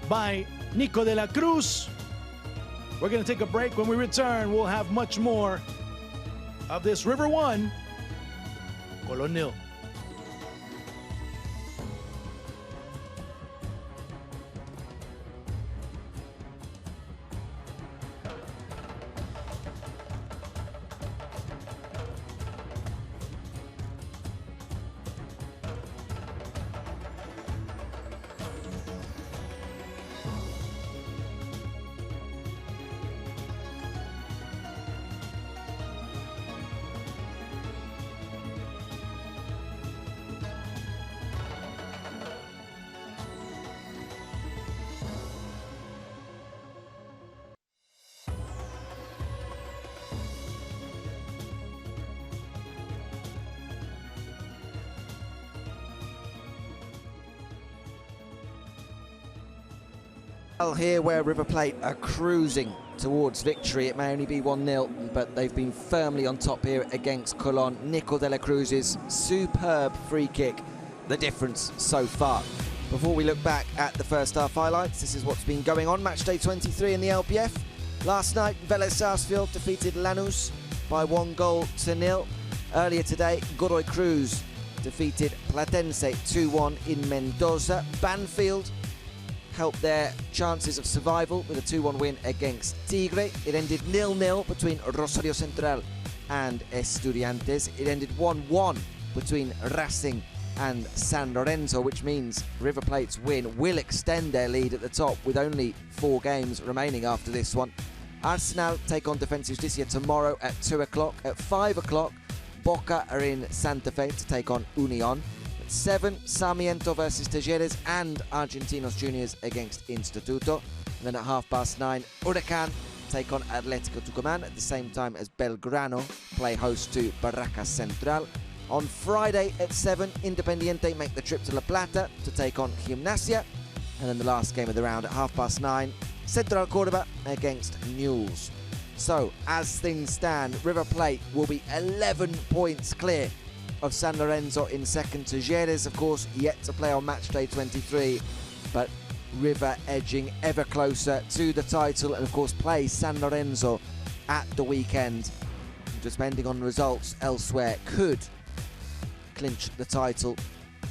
S1: by Niko de la Cruz. We're going to take a break. When we return, we'll have much more of this River 1, Cologne 0.
S2: Here where River Plate are cruising towards victory. It may only be 1-0, but they've been firmly on top here against Cologne. Niko de la Cruz's superb free kick, the difference so far. Before we look back at the first half highlights, this is what's been going on. Match day 23 in the LPF. Last night, Vélez Sarsfield defeated Lanús by 1-0. Earlier today, Godoy Cruz defeated Platense 2-1 in Mendoza. Banfield helped their chances of survival with a 2-1 win against Tigre. It ended 0-0 between Rosario Central and Estudiantes. It ended 1-1 between Racing and San Lorenzo, which means River Plate's win will extend their lead at the top with only 4 games remaining after this one. Arsenal take on Defensa Justicia tomorrow at 2 o'clock. At 5 o'clock, Boca are in Santa Fe to take on Unión. 7, Sarmiento versus Talleres and Argentinos Juniors against Instituto. And then at 9:30, Huracán take on Atlético Tucumán at the same time as Belgrano play host to Barracas Central. On Friday at 7, Independiente make the trip to La Plata to take on Gimnasia. And then the last game of the round at 9:30, Central Córdoba against Newell's. So, as things stand, River Plate will be 11 points clear of San Lorenzo in second. Talleres, of course, yet to play on match day 23, but River edging ever closer to the title, and of course play San Lorenzo at the weekend. Just depending on results elsewhere, could clinch the title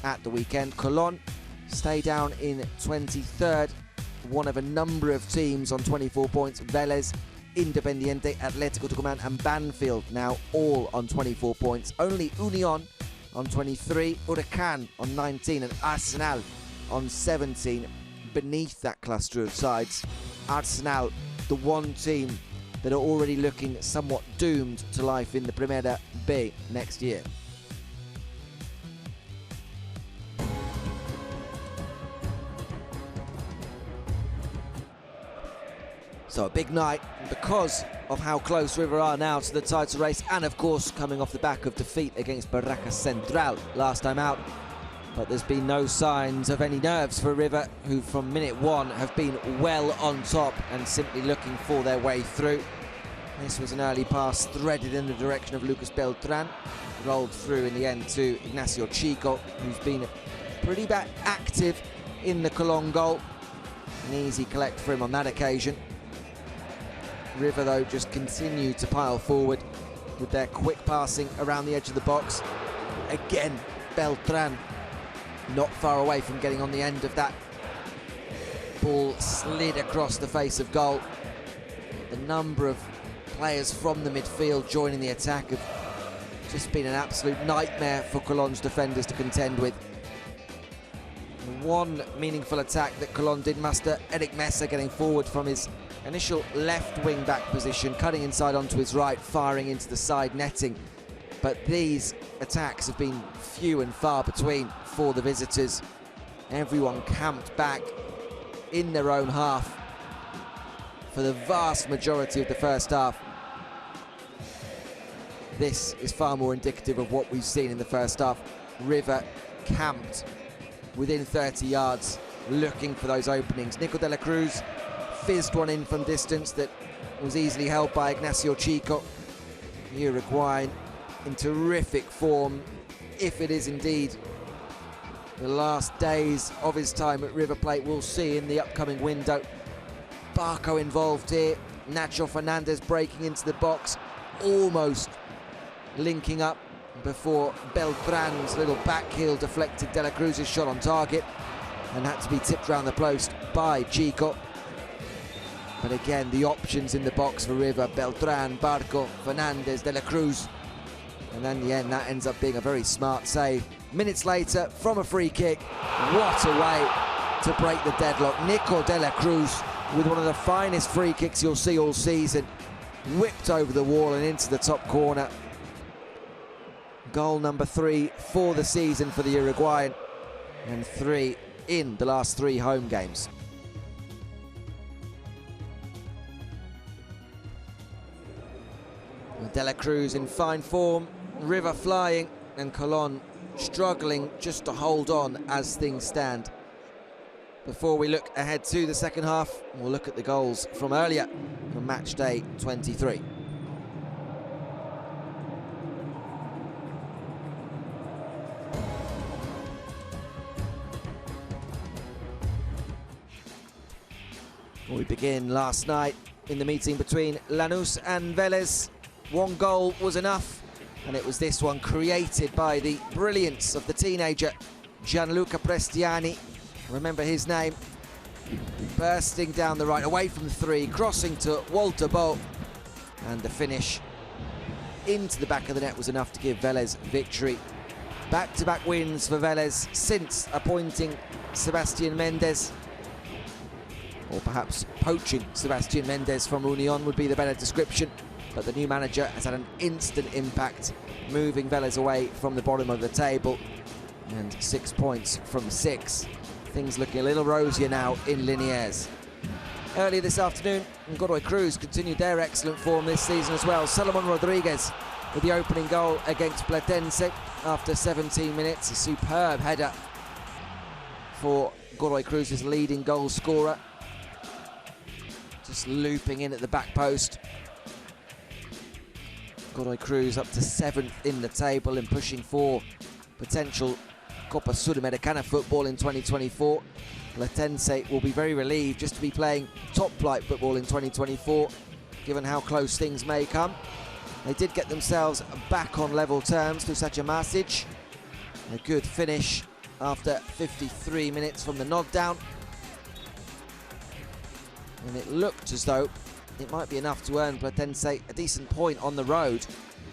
S2: at the weekend. Cologne stay down in 23rd, one of a number of teams on 24 points. Vélez, Independiente, Atlético Tucumán and Banfield now all on 24 points. Only Unión on 23, Huracán on 19 and Arsenal on 17 beneath that cluster of sides. Arsenal, the one team that are already looking somewhat doomed to life in the Primera B next year. So a big night because of how close River are now to the title race, and of course coming off the back of defeat against Barracas Central last time out. But there's been no signs of any nerves for River, who from minute 1 have been well on top and simply looking for their way through. This was an early pass threaded in the direction of Lucas Beltran, rolled through in the end to Ignacio Chico, who's been pretty active in the Cologne goal. An easy collect for him on that occasion. River, though, just continue to pile forward with their quick passing around the edge of the box. Again, Beltran not far away from getting on the end of that ball slid across the face of goal. The number of players from the midfield joining the attack have just been an absolute nightmare for Colón's defenders to contend with. One meaningful attack that Colón did muster, Eric Mesa getting forward from his initial left wing back position, cutting inside onto his right, firing into the side netting. But these attacks have been few and far between for the visitors. Everyone camped back in their own half for the vast majority of the first half. This is far more indicative of what we've seen in the first half. River camped within 30 yards, looking for those openings. Nico de la Cruz fizzed one in from distance that was easily held by Ignacio Chico. Uruguayan in terrific form, if it is indeed the last days of his time at River Plate. We'll see in the upcoming window. Barco involved here. Nacho Fernandez breaking into the box, almost linking up before Beltran's little back heel deflected De La Cruz's shot on target and had to be tipped round the post by Chico. But again, the options in the box for River: Beltran, Barco, Fernandez, De La Cruz. And then in the end, that ends up being a very smart save. Minutes later, from a free kick, what a way to break the deadlock. Nico de la Cruz with one of the finest free kicks you'll see all season. Whipped over the wall and into the top corner. Goal number 3 for the season for the Uruguayan, and 3 in the last 3 home games. De La Cruz in fine form, River flying, and Colón struggling just to hold on as things stand. Before we look ahead to the second half, we'll look at the goals from earlier on match day 23. We begin last night in the meeting between Lanús and Vélez. One goal was enough, and it was this one created by the brilliance of the teenager Gianluca Prestiani. Remember his name. Bursting down the right, away from 3, crossing to Walter Bo, and the finish into the back of the net was enough to give Vélez victory. Back-to-back wins for Vélez since appointing Sebastián Méndez, or perhaps poaching Sebastián Méndez from Unión would be the better description. But the new manager has had an instant impact, moving Vélez away from the bottom of the table, and 6 points from 6. Things looking a little rosier now in Liniers. Earlier this afternoon, Godoy Cruz continued their excellent form this season as well. Salomón Rodríguez with the opening goal against Platense after 17 minutes. A superb header for Godoy Cruz's leading goal scorer. Just looping in at the back post. Godoy Cruz up to 7th in the table and pushing for potential Copa Sudamericana football in 2024. Platense will be very relieved just to be playing top-flight football in 2024, given how close things may come. They did get themselves back on level terms through such a message. A good finish after 53 minutes from the nod down. And it looked as though it might be enough to earn Platense a decent point on the road.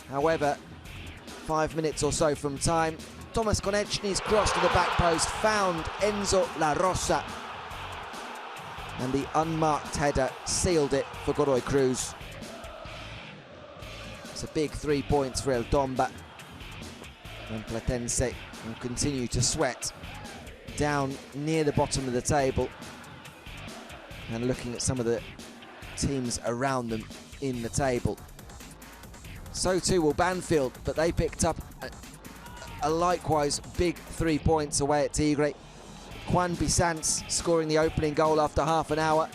S2: However, 5 minutes or so from time, Thomas Konechny's cross to the back post found Enzo La Rosa, and the unmarked header sealed it for Godoy Cruz. It's a big 3 points for El Tomba, and Platense will continue to sweat down near the bottom of the table. And looking at some of the teams around them in the table, so too will Banfield, but they picked up a likewise big 3 points away at Tigre. Juan Bizanz scoring the opening goal after half an hour.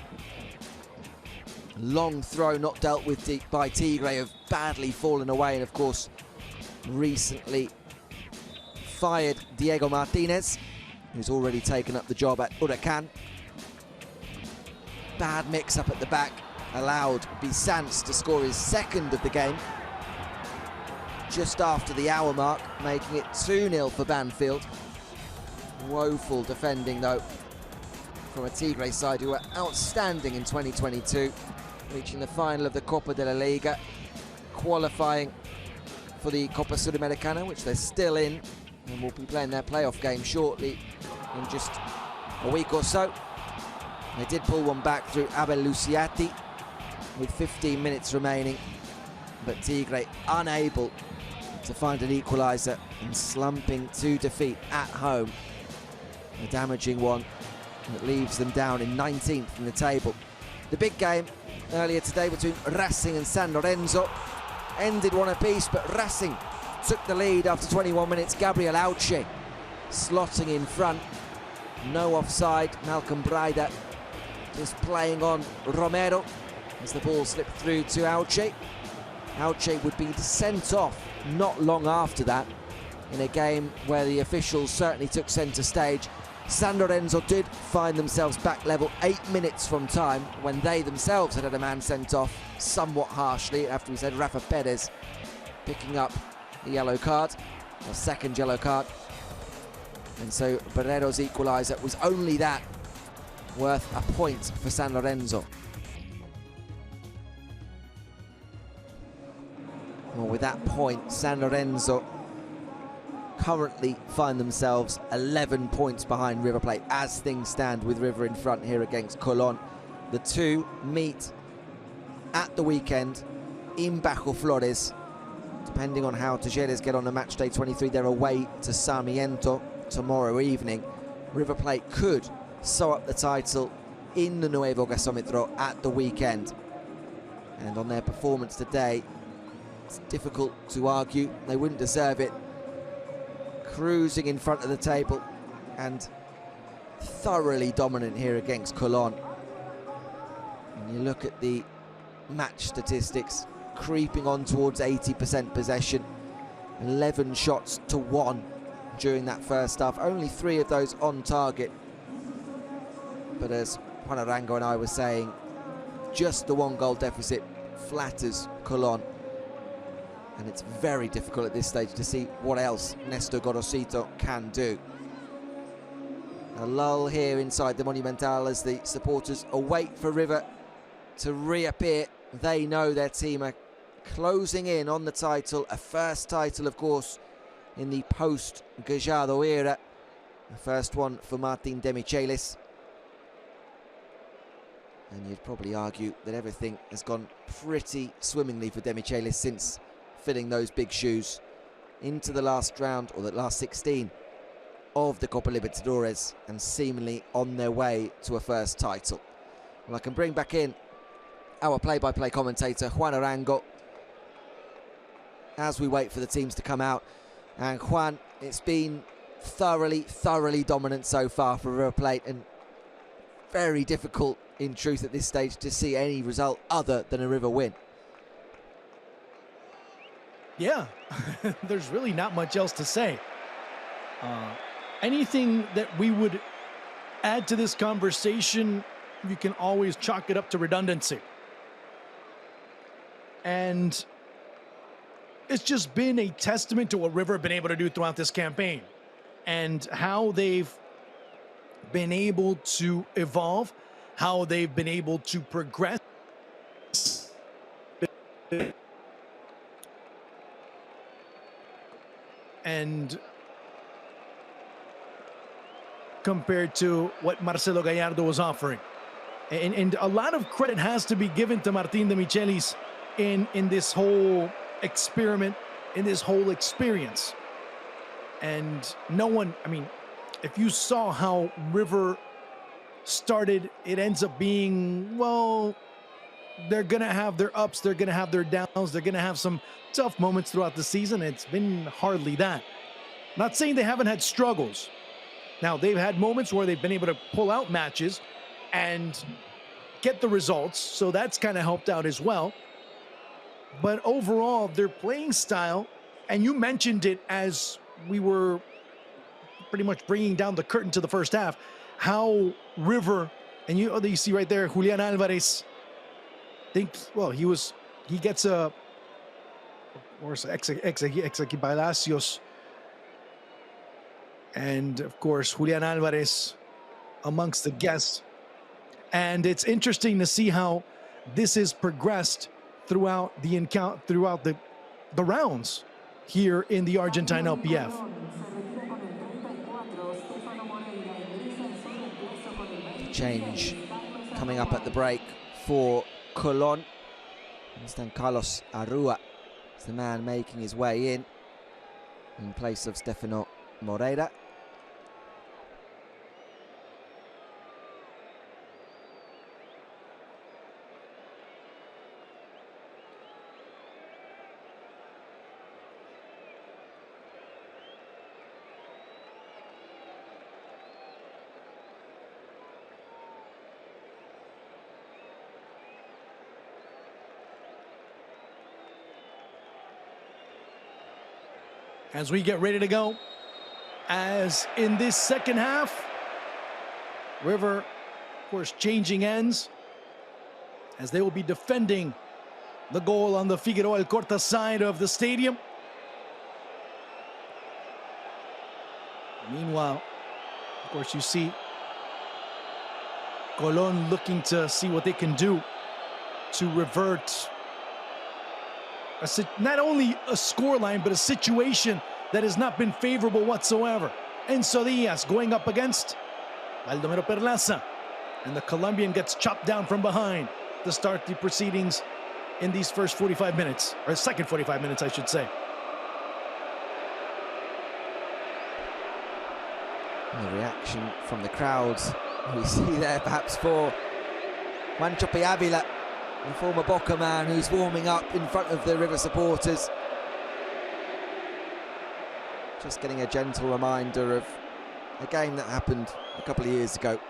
S2: Long throw not dealt with by Tigre, have badly fallen away, and of course recently fired Diego Martinez, who's already taken up the job at Huracan. Bad mix-up at the back allowed Bizanz to score his 2nd of the game just after the hour mark, making it 2-0 for Banfield. Woeful defending though from a Tigre side who were outstanding in 2022, reaching the final of the Copa de la Liga, qualifying for the Copa Sudamericana, which they're still in, and will be playing their playoff game shortly in just a week or so. They did pull one back through Abel Luciati with 15 minutes remaining, but Tigre unable to find an equaliser and slumping to defeat at home. A damaging one that leaves them down in 19th in the table. The big game earlier today between Racing and San Lorenzo ended one apiece, but Racing took the lead after 21 minutes. Gabriel Auche slotting in front. No offside. Malcolm Braida just playing on Romero as the ball slipped through to Auche. Auche would be sent off not long after that in a game where the officials certainly took centre stage. San Lorenzo did find themselves back level 8 minutes from time when they themselves had a man sent off somewhat harshly after we said Rafa Perez picking up the yellow card, or second yellow card. And so Barrero's equaliser was only that, worth a point for San Lorenzo. Well, with that point, San Lorenzo currently find themselves 11 points behind River Plate as things stand, with River in front here against Colón. The two meet at the weekend in Bajo Flores. Depending on how Talleres get on the match day 23, they're away to Sarmiento tomorrow evening. River Plate could sew up the title in the Nuevo Gasómetro at the weekend. And on their performance today, it's difficult to argue they wouldn't deserve it. Cruising in front of the table and thoroughly dominant here against Colón. And you look at the match statistics, creeping on towards 80% possession, 11 shots to 1 during that first half, only 3 of those on target. But as Juan Arango and I were saying, just the 1 goal deficit flatters Colón, and it's very difficult at this stage to see what else Néstor Gorosito can do. A lull here inside the Monumental as the supporters await for River to reappear. They know their team are closing in on the title, a first title, of course, in the post-Gallardo era, the first one for Martín de Michelis. And you'd probably argue that everything has gone pretty swimmingly for de Michelis since filling those big shoes into the last round, or the last 16 of the Copa Libertadores, and seemingly on their way to a first title. Well, I can bring back in our play-by-play commentator, Juan Arango, as we wait for the teams to come out. And Juan, it's been thoroughly dominant so far for River Plate, and very difficult in truth at this stage to see any result other than a River win.
S1: Yeah, there's really not much else to say. Anything that we would add to this conversation, you can always chalk it up to redundancy. And it's just been a testament to what River have been able to do throughout this campaign and how they've been able to evolve, how they've been able to progress. And compared to what Marcelo Gallardo was offering. And a lot of credit has to be given to Martín de Michelis in this whole experiment, in this whole experience. And no one, I mean, if you saw how River started, it ends up being, well, they're going to have their ups, they're going to have their downs, they're going to have some tough moments throughout the season. It's been hardly that. Not saying they haven't had struggles. Now, they've had moments where they've been able to pull out matches and get the results, so that's kind of helped out as well. But overall, their playing style, and you mentioned it as we were pretty much bringing down the curtain to the first half, how River, and you see right there, Julián Álvarez, well, he gets a, or Exequi Palacios, and of course, Julián Álvarez amongst the guests. And it's interesting to see how this has progressed throughout the rounds here in the Argentine LPF.
S2: Change coming up at the break for Colón. I understand Carlos Arrua is the man making his way in place of Stefano Moreira.
S1: As we get ready to go, as in this second half, River, of course, changing ends, as they will be defending the goal on the Figueroa Alcorta side of the stadium. Meanwhile, of course, you see Colón looking to see what they can do to revert not only a scoreline, but a situation that has not been favorable whatsoever. Enzo Diaz going up against Baldomero Perlaza. And the Colombian gets chopped down from behind to start the proceedings in these first 45 minutes, or second 45 minutes, I should say.
S2: The reaction from the crowds we see there perhaps for Juan Chope Avila, the former Boca man who's warming up in front of the River supporters. Just getting a gentle reminder of a game that happened a couple of years ago.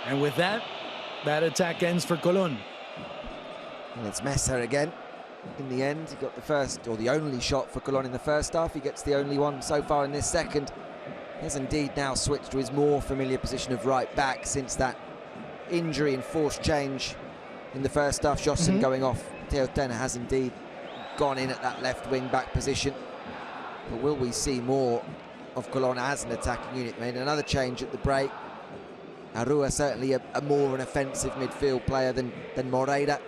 S1: And with that, that attack ends for Colón.
S2: And it's Messer again. In the end, he got the first, or the only shot for Colón in the first half. He gets the only one so far in this second. He has indeed now switched to his more familiar position of right back since that injury and forced change in the first half. Jossen going off. Teotena has indeed gone in at that left wing back position. But will we see more of Colón as an attacking unit? Made another change at the break. Arrua certainly a more an offensive midfield player than Moreira,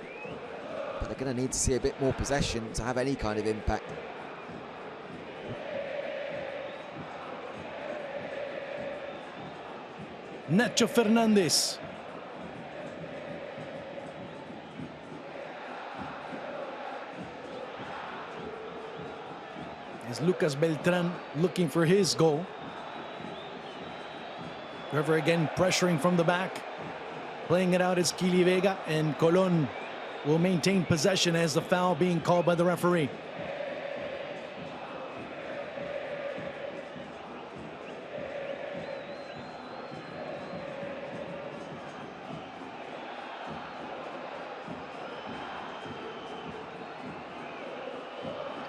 S2: but they're going to need to see a bit more possession to have any kind of impact.
S1: Nacho Fernandez. Is Lucas Beltran looking for his goal. River again pressuring from the back. Playing it out is Kili Vega, and Colón will maintain possession as the foul being called by the referee.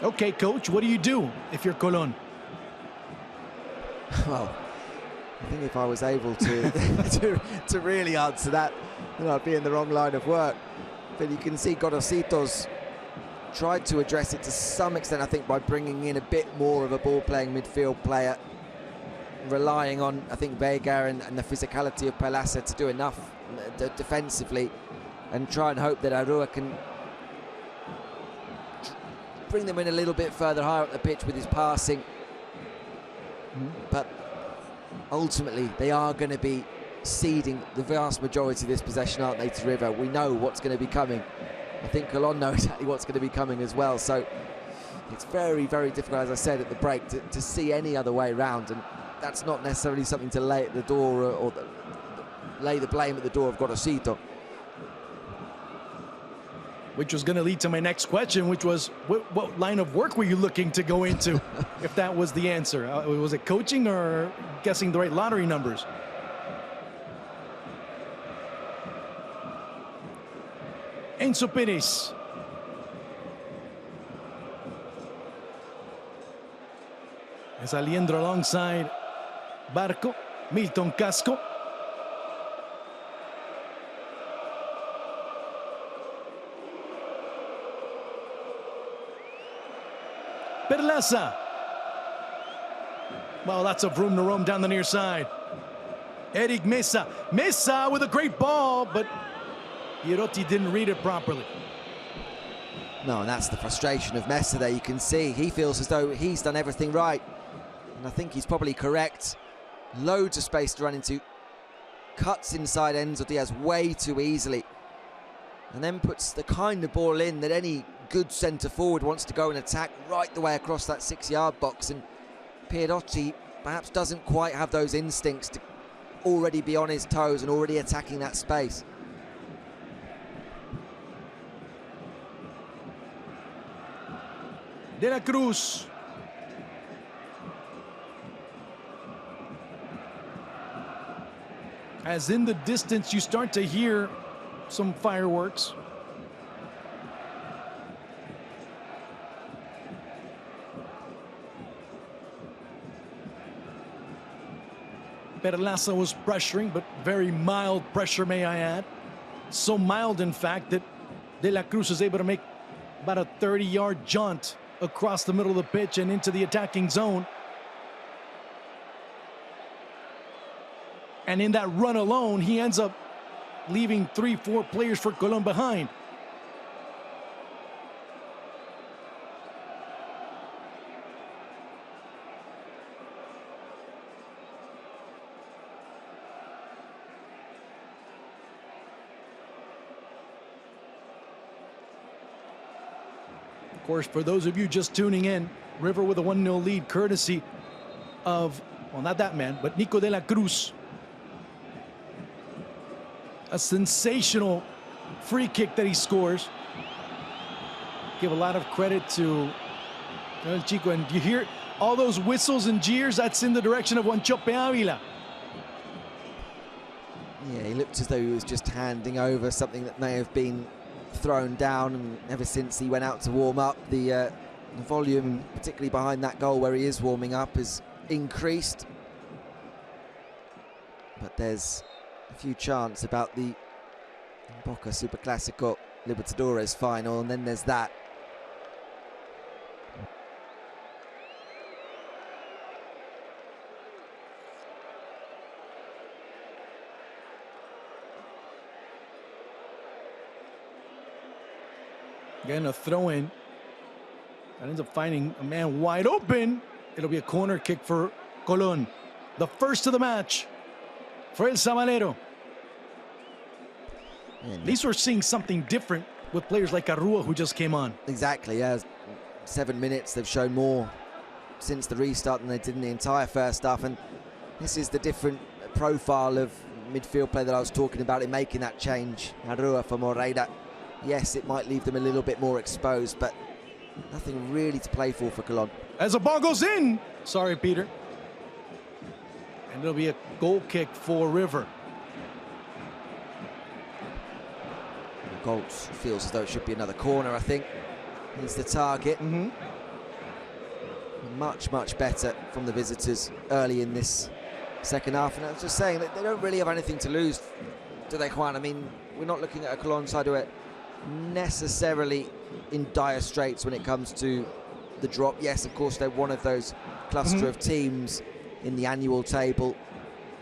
S1: Okay, coach, what do you do if you're Colón?
S2: Well, I think if I was able to to really answer that, then I'd be in the wrong line of work. But you can see Gorositos tried to address it to some extent, I think, by bringing in a bit more of a ball-playing midfield player, relying on, I think, Vega and the physicality of Perlaza to do enough defensively, and try and hope that Arrua can bring them in a little bit further higher up the pitch with his passing. But ultimately, they are going to be ceding the vast majority of this possession, aren't they, to River? We know what's going to be coming. I think Colón know exactly what's going to be coming as well. So it's very, very difficult, as I said at the break, to see any other way around. And that's not necessarily something to lay at the door or lay the blame at the door of Gorosito.
S1: Which was going to lead to my next question, which was, what line of work were you looking to go into if that was the answer? Was it coaching or guessing the right lottery numbers? Enzo Perez. Saliendo alongside Barco, Milton Casco. Perlaza. Well, lots of room to roam down the near side. Eric Mesa. Mesa with a great ball, but Girotti didn't read it properly.
S2: No, and that's the frustration of Mesa there. You can see he feels as though he's done everything right. And I think he's probably correct. Loads of space to run into. Cuts inside Enzo Diaz way too easily. And then puts the kind of ball in that any good centre forward wants to go and attack right the way across that 6-yard box. And Girotti perhaps doesn't quite have those instincts to already be on his toes and already attacking that space.
S1: De La Cruz. As in the distance you start to hear some fireworks. Perlaza was pressuring, but very mild pressure, may I add. So mild, in fact, that De La Cruz is able to make about a 30-yard jaunt across the middle of the pitch and into the attacking zone. And in that run alone, he ends up leaving 3-4 players for Colón behind. Of course, for those of you just tuning in, River with a 1-0 lead courtesy of, well, not that man, but Nico de la Cruz. A sensational free kick that he scores. Give a lot of credit to El Chico. And you hear all those whistles and jeers, that's in the direction of Juanchope Ávila.
S2: Yeah, he looked as though he was just handing over something that may have been thrown down, and ever since he went out to warm up, the volume, particularly behind that goal where he is warming up, has increased. But there's a few chants about the Boca Superclásico Libertadores final, and then there's that.
S1: Again, a throw-in. That ends up finding a man wide open. It'll be a corner kick for Colón. The first of the match for El Sabanero. At least we're seeing something different with players like Arrua, who just came on.
S2: Exactly, yeah. 7 minutes, they've shown more since the restart than they did in the entire first half. And this is the different profile of midfield play that I was talking about in making that change. Arrua for Moreira. Yes, it might leave them a little bit more exposed, but nothing really to play for Colón.
S1: As the ball goes in. Sorry, Peter. And it'll be a goal kick for River.
S2: Goal feels as though it should be another corner, I think. He's the target. Much, much better from the visitors early in this second half. And I was just saying that they don't really have anything to lose, do they, Juan? I mean, we're not looking at a Colón side who are necessarily in dire straits when it comes to the drop. Yes, of course, they're one of those cluster of teams in the annual table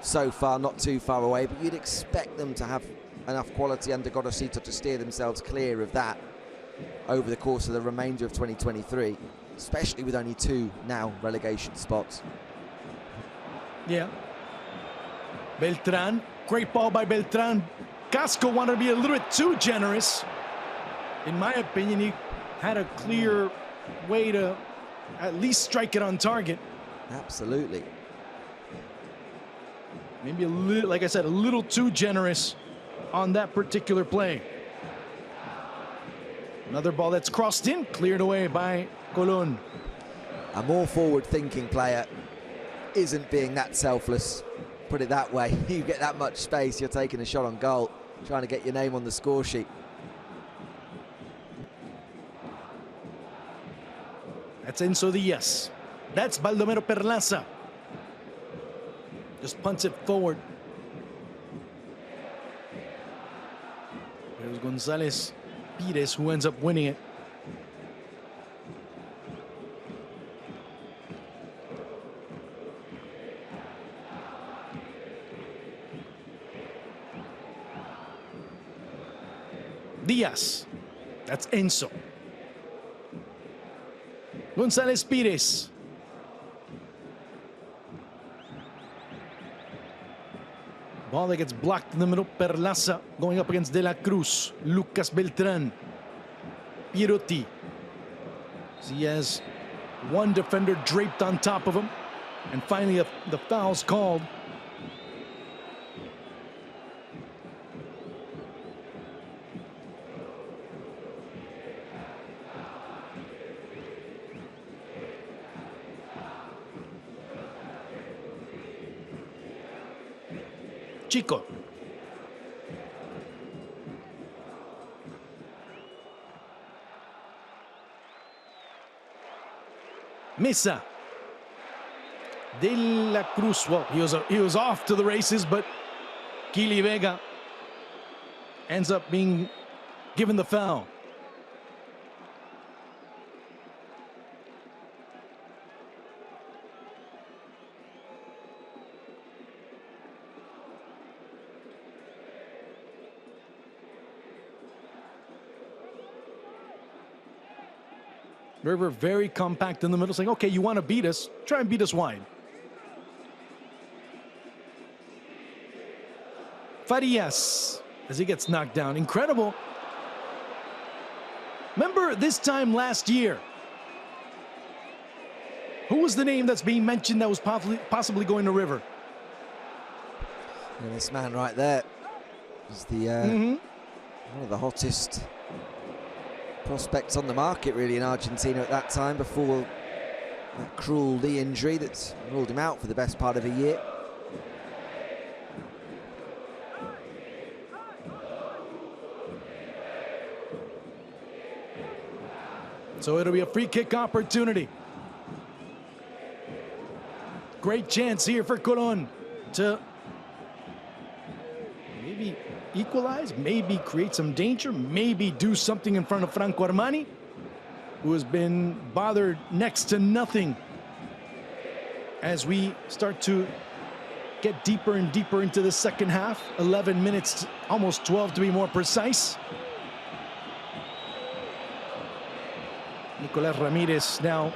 S2: so far, not too far away, but you'd expect them to have enough quality under Gorosito to steer themselves clear of that over the course of the remainder of 2023, especially with only 2 now relegation spots.
S1: Yeah. Beltran, great ball by Beltran. Casco wanted to be a little bit too generous. In my opinion, he had a clear way to at least strike it on target.
S2: Absolutely.
S1: Maybe a little, like I said, a little too generous on that particular play. Another ball that's crossed in, cleared away by Colón.
S2: A more forward-thinking player isn't being that selfless, put it that way. You get that much space, you're taking a shot on goal, trying to get your name on the score sheet.
S1: That's Enzo Diaz. That's Baldomero Perlaza. Just punts it forward. There's González Pires who ends up winning it. Díaz. That's Enzo. González Pires. Ball that gets blocked in the middle. Perlaza going up against De La Cruz. Lucas Beltrán. Pierotti. He has one defender draped on top of him. And finally the foul's called. Chico. Mesa. De La Cruz. Well, he was off to the races, but Kili Vega ends up being given the foul. River very compact in the middle, saying, okay, you want to beat us? Try and beat us wide. Farias, as he gets knocked down. Incredible. Remember this time last year, who was the name that's being mentioned that was possibly going to River?
S2: And this man right there is the one of the hottest prospects on the market really in Argentina at that time, before that cruel knee injury that's ruled him out for the best part of a year.
S1: So it'll be a free kick opportunity. Great chance here for Colón to maybe equalize, maybe create some danger, maybe do something in front of Franco Armani, who has been bothered next to nothing as we start to get deeper and deeper into the second half. 11 minutes, almost 12 to be more precise. Nicolás Ramírez now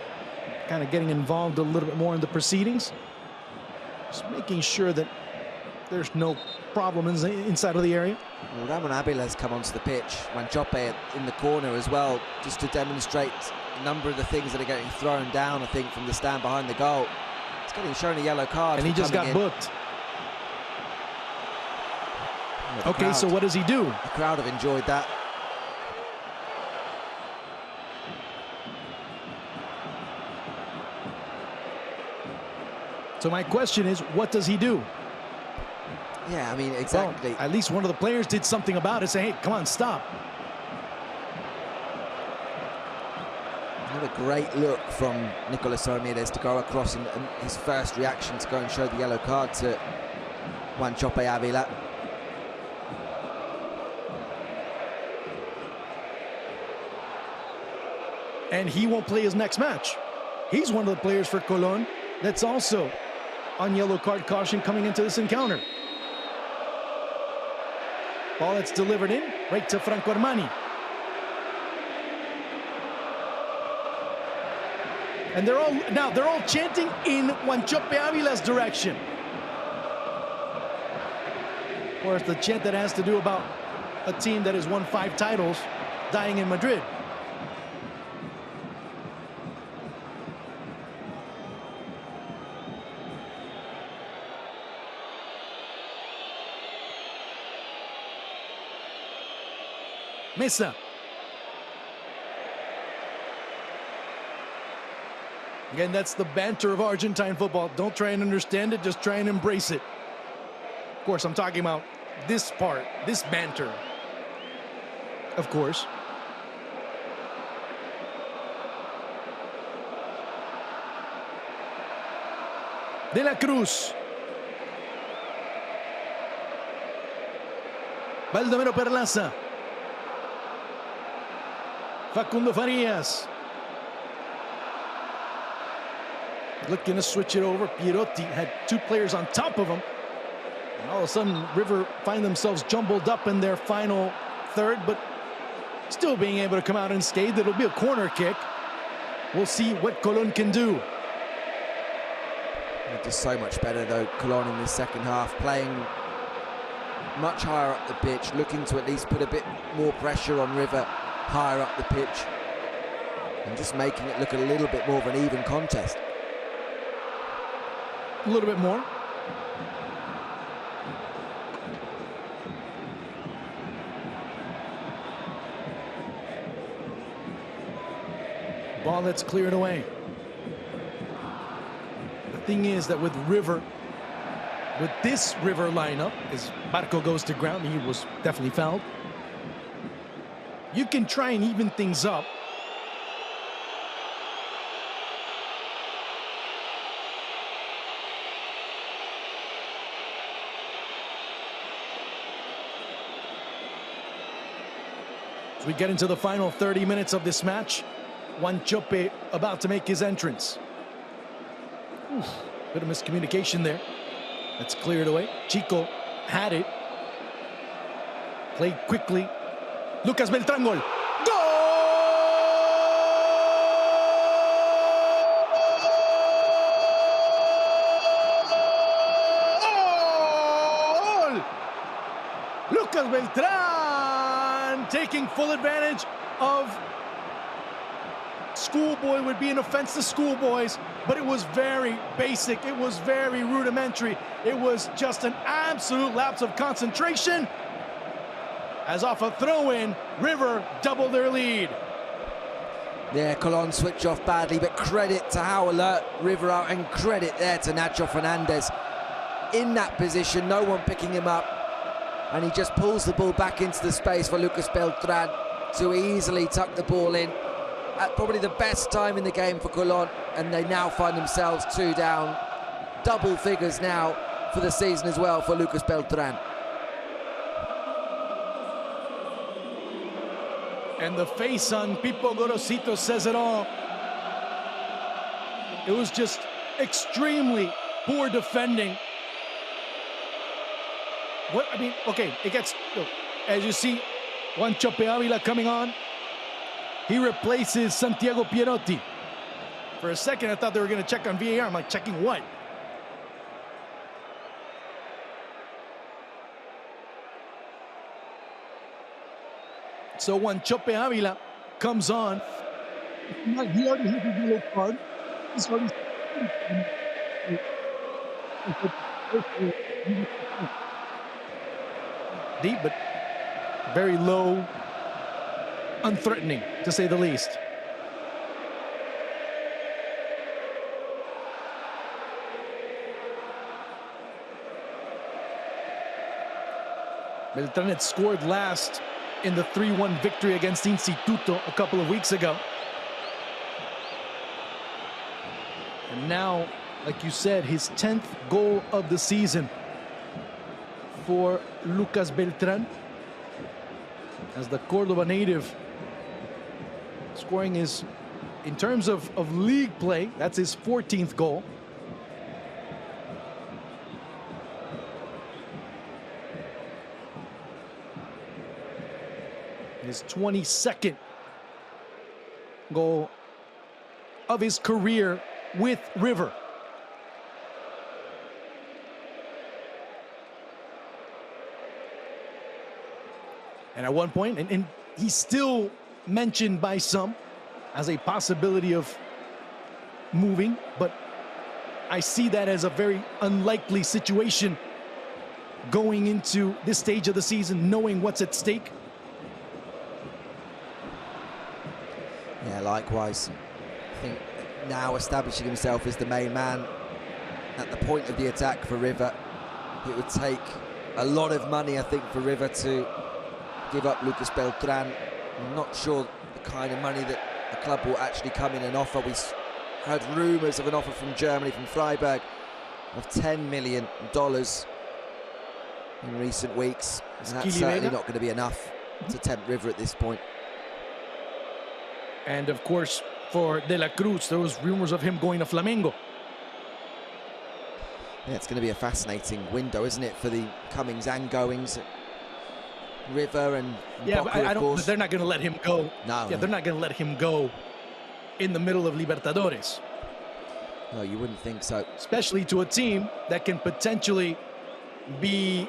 S1: kind of getting involved a little bit more in the proceedings, just making sure that there's no problem inside of the area.
S2: Well, Ramon Abila has come onto the pitch. Wanchope in the corner as well, just to demonstrate a number of the things that are getting thrown down, I think, from the stand behind the goal. He's getting shown a yellow card.
S1: And he just got booked. Yeah, okay, so what does he do?
S2: The crowd have enjoyed that.
S1: So my question is, what does he do?
S2: Yeah, I mean, exactly.
S1: Well, at least one of the players did something about it, say, hey, come on, stop.
S2: What a great look from Nicolás Ramírez to go across, and his first reaction to go and show the yellow card to Wanchope Avila.
S1: And he won't play his next match. He's one of the players for Colón that's also on yellow card caution coming into this encounter. Ball that's delivered in, right to Franco Armani. And they're all chanting in Wanchope Avila's direction. Of course, the chant that has to do about a team that has won 5 titles dying in Madrid. Mesa. Again, that's the banter of Argentine football. Don't try and understand it, just try and embrace it. Of course, I'm talking about this part, this banter. Of course. De La Cruz. Baldomero Perlaza. Facundo Farias. Looking to switch it over. Pierotti had two players on top of him. And all of a sudden, River find themselves jumbled up in their final third, but still being able to come out unscathed. It'll be a corner kick. We'll see what Colón can do.
S2: They did so much better though, Colón, in the second half, playing much higher up the pitch, looking to at least put a bit more pressure on River higher up the pitch, and just making it look a little bit more of an even contest.
S1: A little bit more. Ball that's cleared away. The thing is that with River, with this River lineup, as Barco goes to ground, he was definitely fouled. You can try and even things up. As we get into the final 30 minutes of this match, Juan Chope about to make his entrance. Oof, bit of miscommunication there. That's cleared away. Chico had it. Played quickly. Lucas Beltrán, goal. Goal! Lucas Beltrán taking full advantage of schoolboy would be an offense to schoolboys, but it was very basic. It was very rudimentary. It was just an absolute lapse of concentration. As off a throw-in, River double their lead.
S2: Yeah, Colón switch off badly, but credit to how alert River are, and credit there to Nacho Fernandez. In that position, no one picking him up, and he just pulls the ball back into the space for Lucas Beltrán to easily tuck the ball in at probably the best time in the game for Colón, and they now find themselves 2 down. Double figures now for the season as well for Lucas Beltrán.
S1: And the face on Pipo Gorosito says it all. It was just extremely poor defending. What, I mean, okay, it gets, as you see, Juan Chope Avila coming on. He replaces Santiago Pierotti. For a second, I thought they were going to check on VAR. I'm like, checking what? So Juan Chope Avila comes on.
S3: He already hit the yellow card. He's already
S1: deep, but very low, unthreatening, to say the least. Beltrán had scored last in the 3-1 victory against Instituto a couple of weeks ago. And now, like you said, his 10th goal of the season for Lucas Beltrán. As the Cordoba native, scoring his, in terms of league play, that's his 14th goal. His 22nd goal of his career with River. And at one point, and he's still mentioned by some as a possibility of moving, but I see that as a very unlikely situation going into this stage of the season, knowing what's at stake.
S2: Yeah, likewise. I think now establishing himself as the main man at the point of the attack for River, it would take a lot of money, I think, for River to give up Lucas Beltrán. I'm not sure the kind of money that the club will actually come in and offer. We heard rumours of an offer from Germany, from Freiburg, of $10 million in recent weeks. And that's certainly not going to be enough to tempt River at this point.
S1: And of course, for De La Cruz, there was rumors of him going to Flamengo.
S2: Yeah, it's going to be a fascinating window, isn't it, for the comings and goings at River and
S1: yeah,
S2: Boca,
S1: but I don't.
S2: course.
S1: They're not going to let him go.
S2: No,
S1: yeah, they're not going to let him go in the middle of Libertadores.
S2: No, you wouldn't think so.
S1: Especially to a team that can potentially be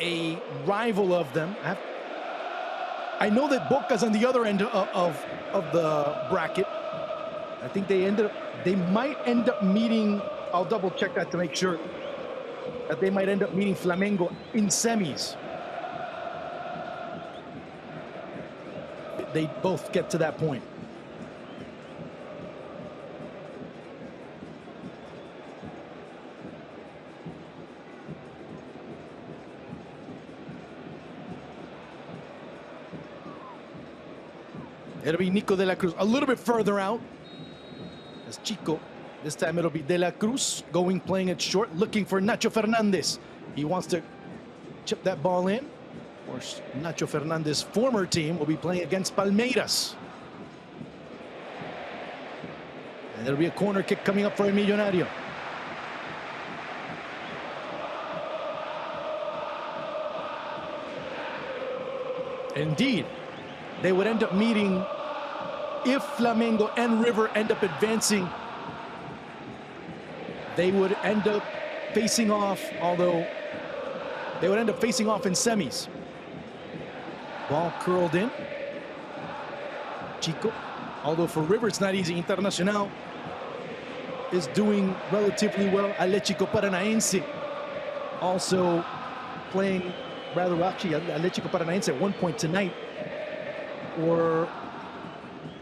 S1: a rival of them. I know that Boca's on the other end of the bracket. I think they might end up meeting, I'll double check that to make sure, that they might end up meeting Flamengo in semis. They both get to that point. It'll be Nico De La Cruz a little bit further out. As Chico, this time it'll be De La Cruz playing it short, looking for Nacho Fernandez. He wants to chip that ball in. Of course, Nacho Fernandez's former team will be playing against Palmeiras. And there'll be a corner kick coming up for El Millonario. Indeed, they would end up meeting if Flamengo and River end up advancing. They would end up facing off, although they would end up facing off in semis. Ball curled in. Chico, although for River it's not easy. Internacional is doing relatively well. Atlético Paranaense also playing rather well. Actually, Atlético Paranaense at one point tonight, or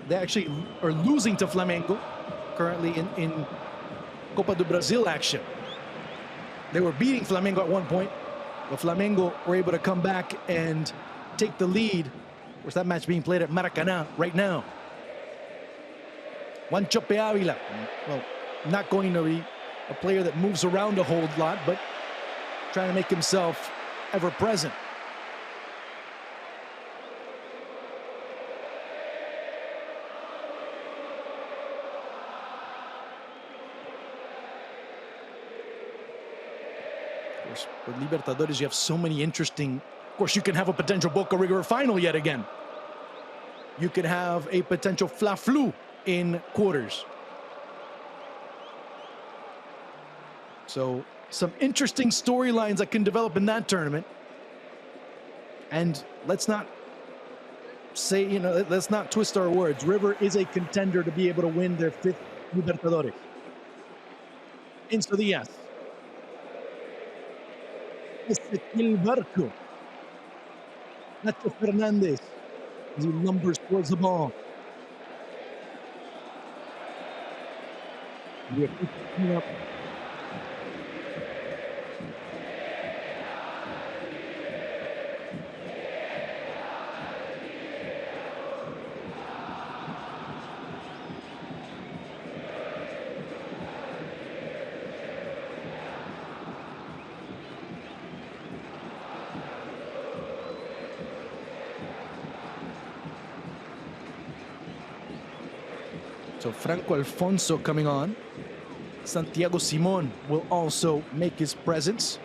S1: they actually are losing to Flamengo currently in Copa do Brasil action. They were beating Flamengo at one point, but Flamengo were able to come back and take the lead. Of course, that match being played at Maracanã right now. Juan Chope Ávila, well, not going to be a player that moves around a whole lot, but trying to make himself ever present. Of course, with Libertadores, you have so many interesting. Of course, you can have a potential Boca River final yet again. You could have a potential Fla-Flu in quarters. So some interesting storylines that can develop in that tournament. And let's not say, let's not twist our words. River is a contender to be able to win their 5th Libertadores. Into the yes. Ezequiel Barco. Nacho Fernandez as he lumbers towards the ball. We are picking up. So Franco Alfonso coming on. Santiago Simon will also make his presence.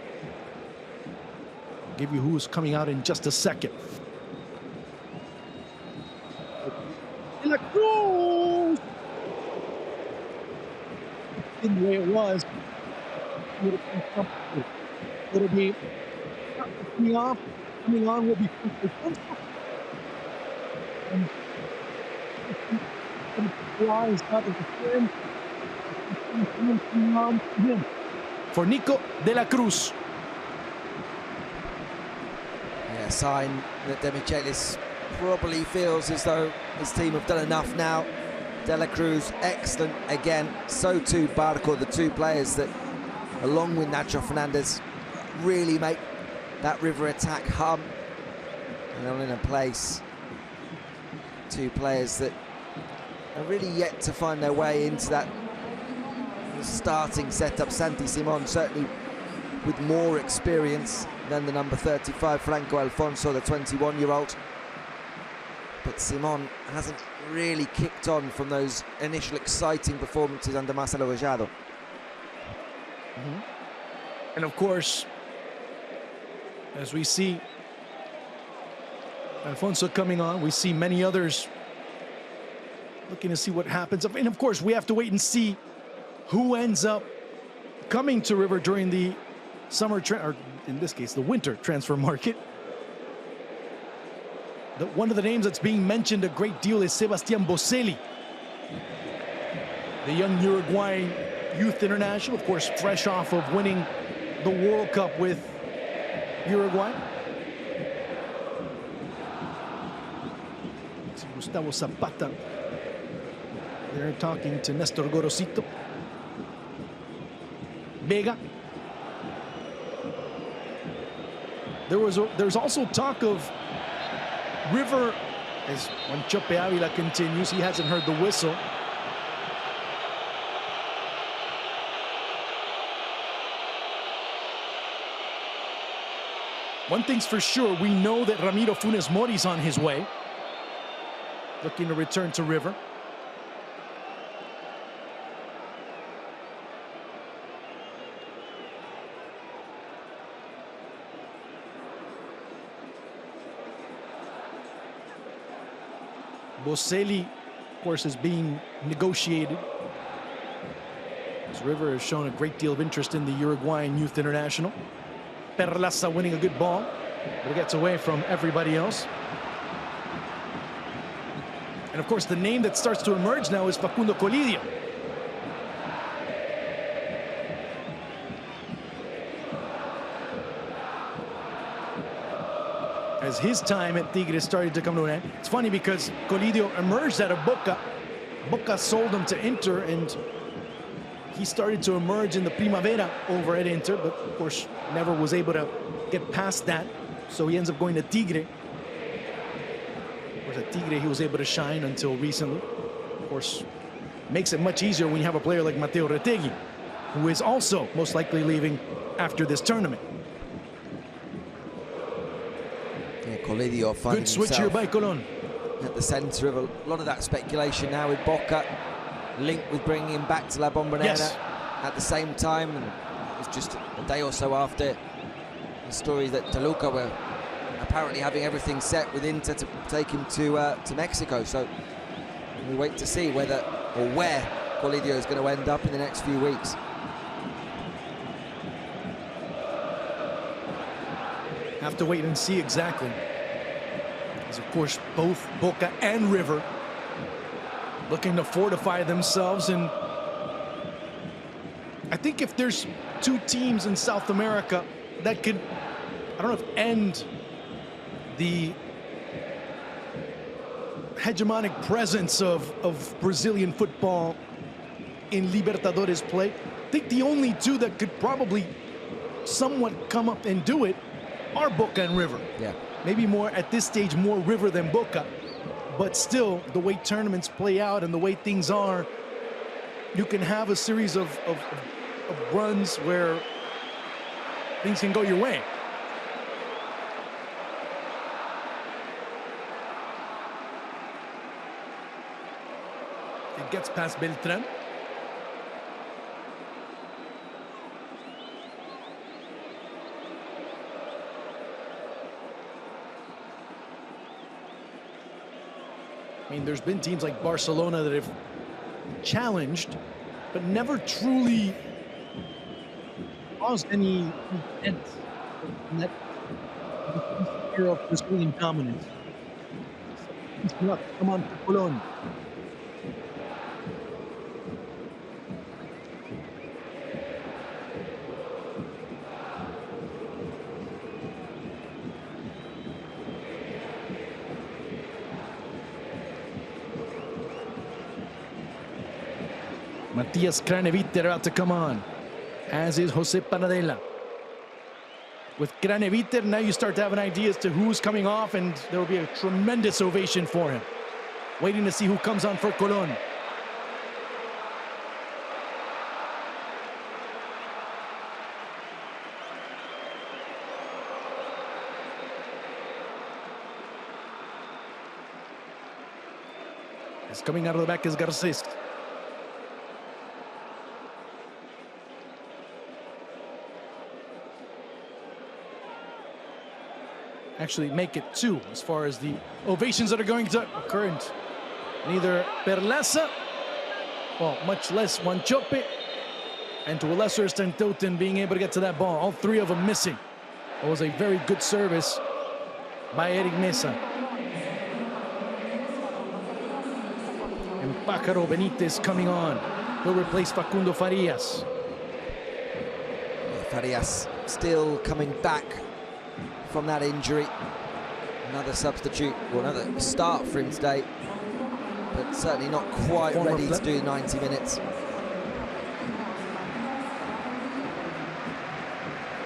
S1: I'll give you who's coming out in just a second. De La Cruz! In the way it was, it'll be coming off. Coming on will be Franco Alfonso. For Nico De La Cruz.
S2: Yeah, a sign that De Michelis probably feels as though his team have done enough now. De La Cruz, excellent again. So too Barco, the two players that, along with Nacho Fernandez, really make that River attack hum. And all in a place. Two players that are really yet to find their way into that starting setup. Santi Simon certainly with more experience than the number 35, Franco Alfonso, the 21-year-old. But Simon hasn't really kicked on from those initial exciting performances under Marcelo Rajado.
S1: And of course, as we see Alfonso coming on, we see many others looking to see what happens. And of course, we have to wait and see who ends up coming to River during the summer, or in this case, the winter transfer market. One of the names that's being mentioned a great deal is Sebastian Boselli, the young Uruguayan youth international, of course, fresh off of winning the World Cup with Uruguay. Gustavo Zapata, they're talking to Nestor Gorosito. Vega. There's also talk of River, as Juanchope Avila continues, he hasn't heard the whistle. One thing's for sure, we know that Ramiro Funes Mori's on his way, looking to return to River. Boselli, of course, is being negotiated. As River has shown a great deal of interest in the Uruguayan youth international. Perlaza winning a good ball, but it gets away from everybody else. And of course, the name that starts to emerge now is Facundo Colidio. As his time at Tigres started to come to an end. It's funny because Colidio emerged out of Boca. Boca sold him to Inter, and he started to emerge in the Primavera over at Inter, but of course never was able to get past that. So he ends up going to Tigre. Of course, at Tigre he was able to shine until recently. Of course, makes it much easier when you have a player like Mateo Retegui, who is also most likely leaving after this tournament.
S2: Colidio finding
S1: good switch here by Colón
S2: at the centre of a lot of that speculation now with Boca linked with bringing him back to La Bombonera.
S1: Yes.
S2: At the same time, and it was just a day or so after the story that Toluca were apparently having everything set with Inter to take him to Mexico. So we wait to see whether or where Colidio is going to end up in the next few weeks.
S1: Have to wait and see exactly. As of course both Boca and River looking to fortify themselves, and I think if there's two teams in South America that could, I don't know if end the hegemonic presence of Brazilian football in Libertadores play, I think the only two that could probably somewhat come up and do it are Boca and River.
S2: Yeah.
S1: Maybe more at this stage, more River than Boca, but still the way tournaments play out and the way things are, you can have a series of runs where things can go your way. It gets past Beltran. I mean, there's been teams like Barcelona that have challenged, but never truly caused any dent in that era of Brazilian dominance. Come on, Colón. Matias Craneviter about to come on, as is Jose Paradela. With Craneviter, now you start to have an idea as to who's coming off, and there will be a tremendous ovation for him. Waiting to see who comes on for Colón. As coming out of the back is Garces. Actually make it 2 as far as the ovations that are going to occur. And neither Perlaza, well, much less Wanchope, and to a lesser extent Toten being able to get to that ball. All 3 of them missing. It was a very good service by Eric Mesa. And Pájaro Benítez coming on. He'll replace Facundo Farias.
S2: Farias still coming back from that injury. Another substitute, or another start for him today, but certainly not quite ready to do 90 minutes.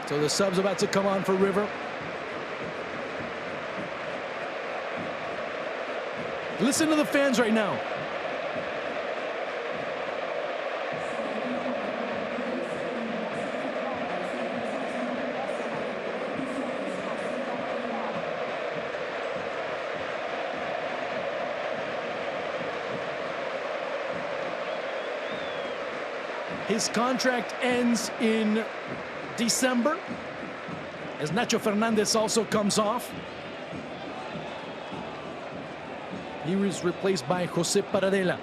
S1: So the sub's about to come on for River. Listen to the fans right now. His contract ends in December, as Nacho Fernandez also comes off. He was replaced by Jose Paradela.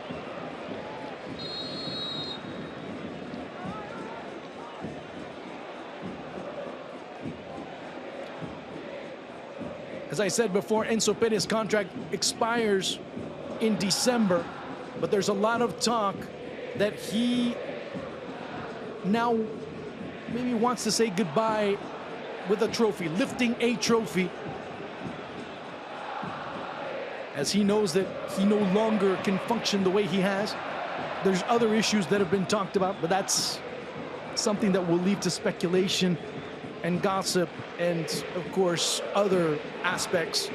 S1: As I said before, Enzo Perez's contract expires in December, but there's a lot of talk that he now maybe wants to say goodbye with a trophy, lifting a trophy, as he knows that he no longer can function the way he has. There's other issues that have been talked about, but that's something that will lead to speculation and gossip and, of course, other aspects.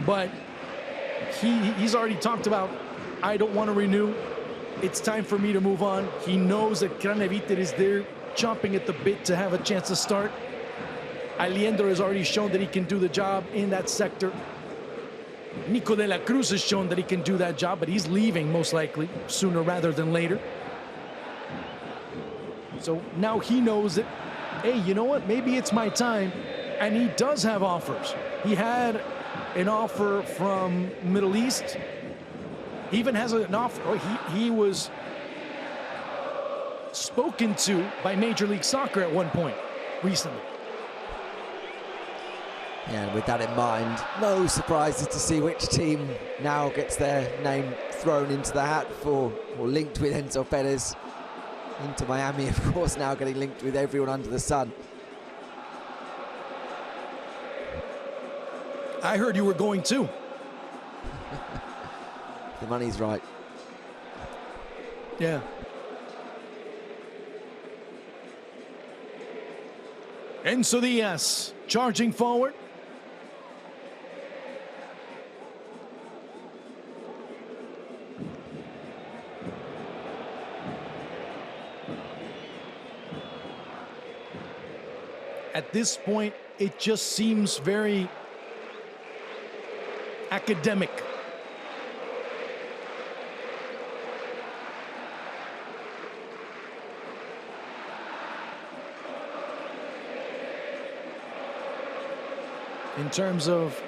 S1: But he's already talked about, I don't want to renew. It's time for me to move on. He knows that Craneviter is there chomping at the bit to have a chance to start. Aliendro has already shown that he can do the job in that sector. Nico de la Cruz has shown that he can do that job, but he's leaving most likely sooner rather than later. So now he knows that, hey, you know what? Maybe it's my time. And he does have offers. He had an offer from Middle East. He even has an offer. He was spoken to by Major League Soccer at one point recently.
S2: Yeah, and with that in mind, no surprises to see which team now gets their name thrown into the hat for, or linked with Enzo Perez. Into Miami, of course, now getting linked with everyone under the sun.
S1: I heard you were going too.
S2: The money's right.
S1: Yeah. Enzo Diaz charging forward. At this point, it just seems very academic. In terms of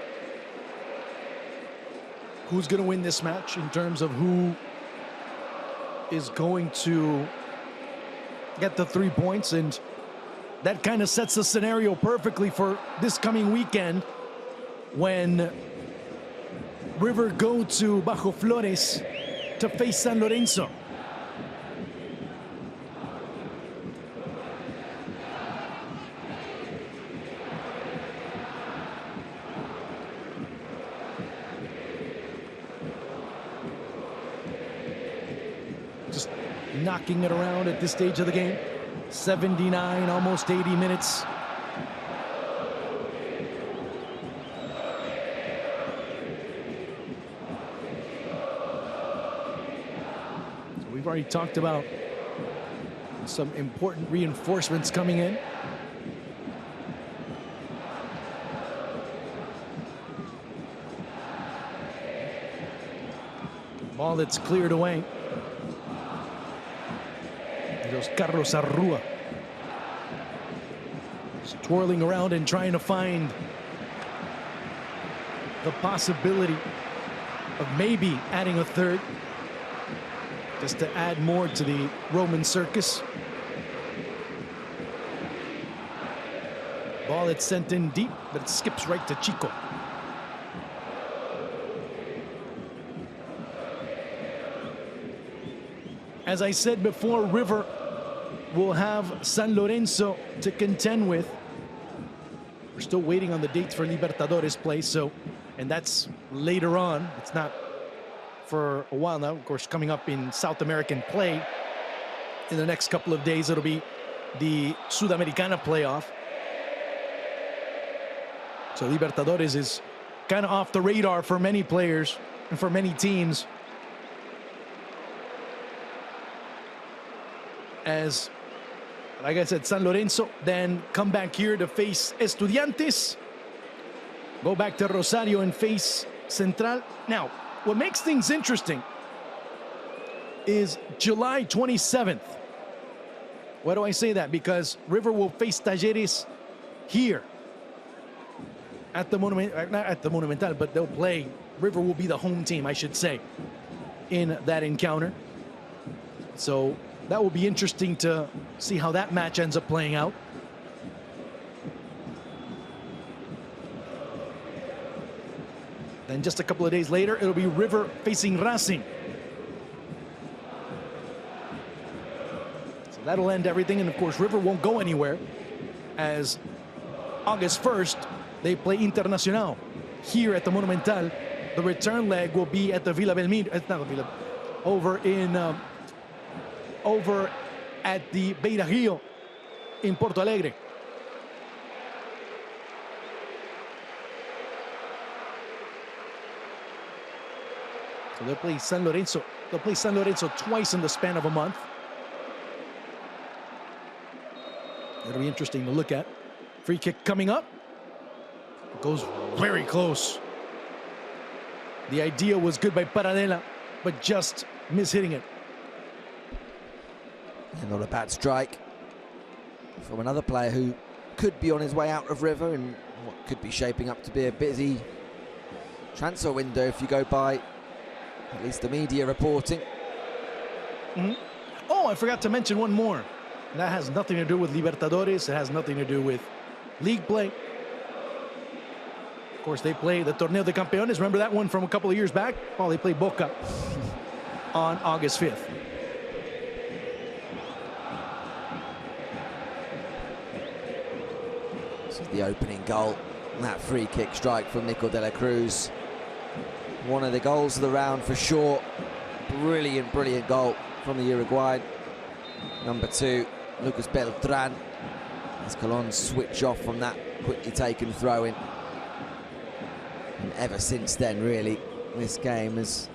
S1: who's going to win this match, in terms of who is going to get the 3 points, and that kind of sets the scenario perfectly for this coming weekend when River go to Bajo Flores to face San Lorenzo. Just knocking it around at this stage of the game. 79, almost 80 minutes. So we've already talked about some important reinforcements coming in. Ball that's cleared away. There's Carlos Arrua. Just twirling around and trying to find the possibility of maybe adding a third, just to add more to the Roman circus. Ball that's sent in deep, but it skips right to Chico. As I said before, River will have San Lorenzo to contend with. We're still waiting on the dates for Libertadores play, and that's later on. It's not for a while now. Of course, coming up in South American play in the next couple of days, it'll be the Sudamericana playoff. So Libertadores is kind of off the radar for many players and for many teams, as, like I said, San Lorenzo then come back here to face Estudiantes, go back to Rosario and face Central. Now, what makes things interesting is July 27th. Why do I say that? Because River will face Talleres here at the Monumental, not at the Monumental, but they'll play. River will be the home team, I should say, in that encounter. So that will be interesting to see how that match ends up playing out. Then just a couple of days later, it'll be River facing Racing. So that'll end everything. And of course, River won't go anywhere, as August 1st, they play Internacional here at the Monumental. The return leg will be at the Villa Belmiro. It's not the Villa, over at the Beira Rio in Porto Alegre. So they'll play San Lorenzo. They'll play San Lorenzo twice in the span of a month. It'll be interesting to look at. Free kick coming up. It goes very close. The idea was good by Paradela, but just mishitting it.
S2: And not a bad strike from another player who could be on his way out of River in what could be shaping up to be a busy transfer window if you go by at least the media reporting.
S1: Oh, I forgot to mention one more. And that has nothing to do with Libertadores. It has nothing to do with league play. Of course, they play the Torneo de Campeones. Remember that one from a couple of years back? Oh, they play Boca on August 5th.
S2: This is the opening goal. That free kick strike from Nico de la Cruz. One of the goals of the round for sure. Brilliant, brilliant goal from the Uruguayan. Number 2, Lucas Beltran. As Colón switch off from that quickly taken throw-in. And ever since then, really, this game has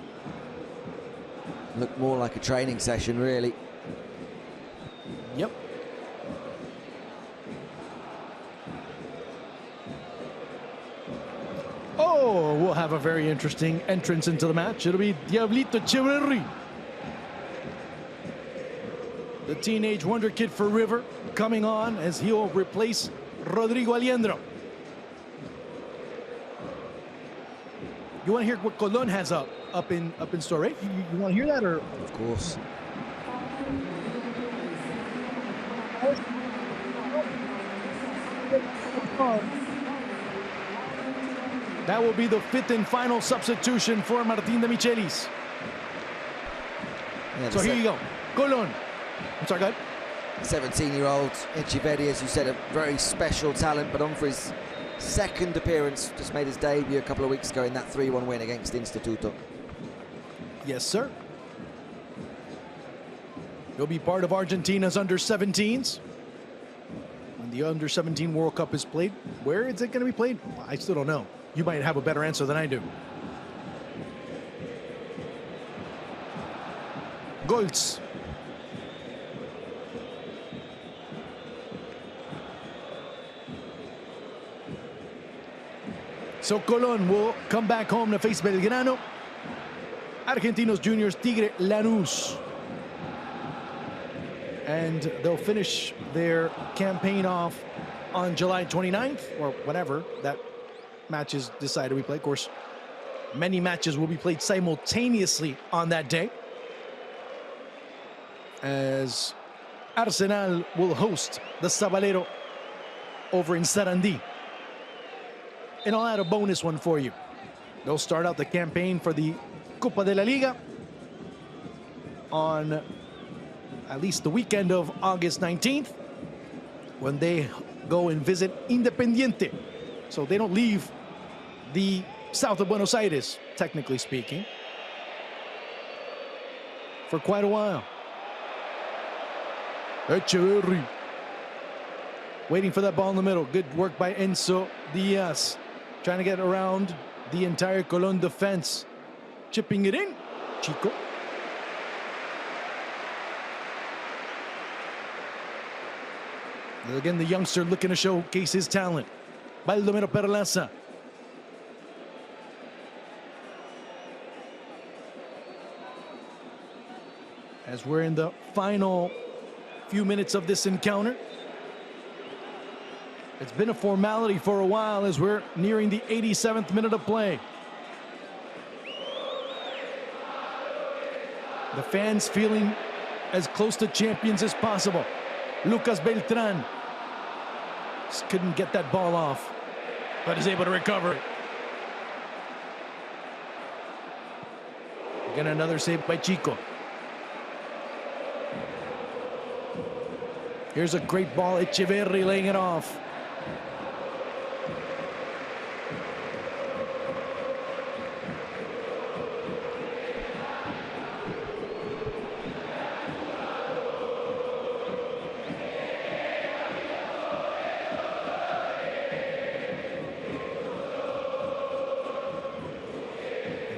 S2: looked more like a training session, really.
S1: Yep. Oh, we'll have a very interesting entrance into the match. It'll be Diablito Echeverri, the teenage wonder kid for River, coming on as he'll replace Rodrigo Aliendro. You want to hear what Colón has up in store, right? You want to hear that, or?
S2: Of course.
S1: That will be the 5th and final substitution for Martín de Michelis.
S2: Yeah,
S1: so here you go, Colón. I'm sorry, go ahead.
S2: 17-year-old Echeverri, as you said, a very special talent, but on for his second appearance. Just made his debut a couple of weeks ago in that 3-1 win against Instituto.
S1: Yes, sir. He'll be part of Argentina's under-17s. When the under-17 World Cup is played, where is it going to be played? I still don't know. You might have a better answer than I do. Goals. So Colón will come back home to face Belgrano. Argentinos Juniors Tigre Lanús. And they'll finish their campaign off on July 29th, or whenever that match is decided to be played. Of course, many matches will be played simultaneously on that day, as Arsenal will host the Sabalero over in Sarandí. And I'll add a bonus one for you. They'll start out the campaign for the Copa de la Liga on at least the weekend of August 19th, when they go and visit Independiente. So they don't leave the south of Buenos Aires, technically speaking, for quite a while. Echeverri waiting for that ball in the middle. Good work by Enzo Diaz, trying to get around the entire Colón defense. Chipping it in, Chico. Again, the youngster looking to showcase his talent. Baldomero Perlaza. As we're in the final few minutes of this encounter. It's been a formality for a while as we're nearing the 87th minute of play. The fans feeling as close to champions as possible. Lucas Beltran just couldn't get that ball off, but is able to recover it. Again, another save by Chico. Here's a great ball, Echeverri laying it off.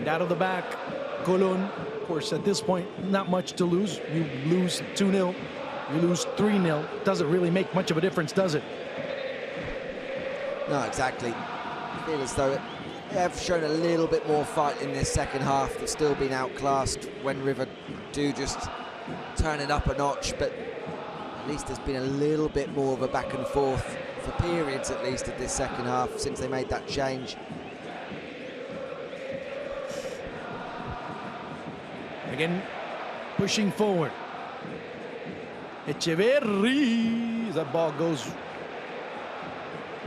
S1: Out of the back, Colón. Of course, at this point, not much to lose. You lose 2-0, you lose 3-0. Doesn't really make much of a difference, does it?
S2: No, exactly. I feel as though they have shown a little bit more fight in this second half. They've still been outclassed when River do just turn it up a notch, but at least there's been a little bit more of a back and forth, for periods at least, of this second half since they made that change.
S1: Again, pushing forward. Echeverri, that ball goes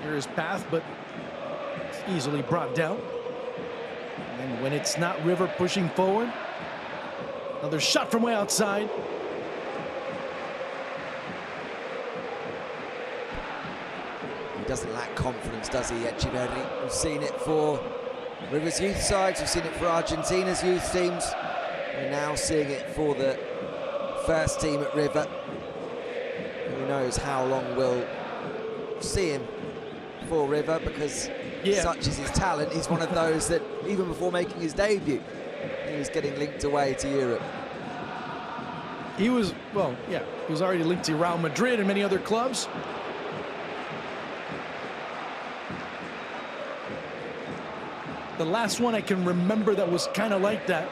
S1: near his path, but it's easily brought down. And when it's not River pushing forward, another shot from way outside.
S2: He doesn't lack confidence, does he, Echeverri? We've seen it for River's youth sides, we've seen it for Argentina's youth teams. We're now seeing it for the first team at River. Who knows how long we'll see him for River, because such is his talent. He's one of those that, even before making his debut, he was getting linked away to Europe.
S1: He was, well, yeah, he was already linked to Real Madrid and many other clubs. The last one I can remember that was kind of like that,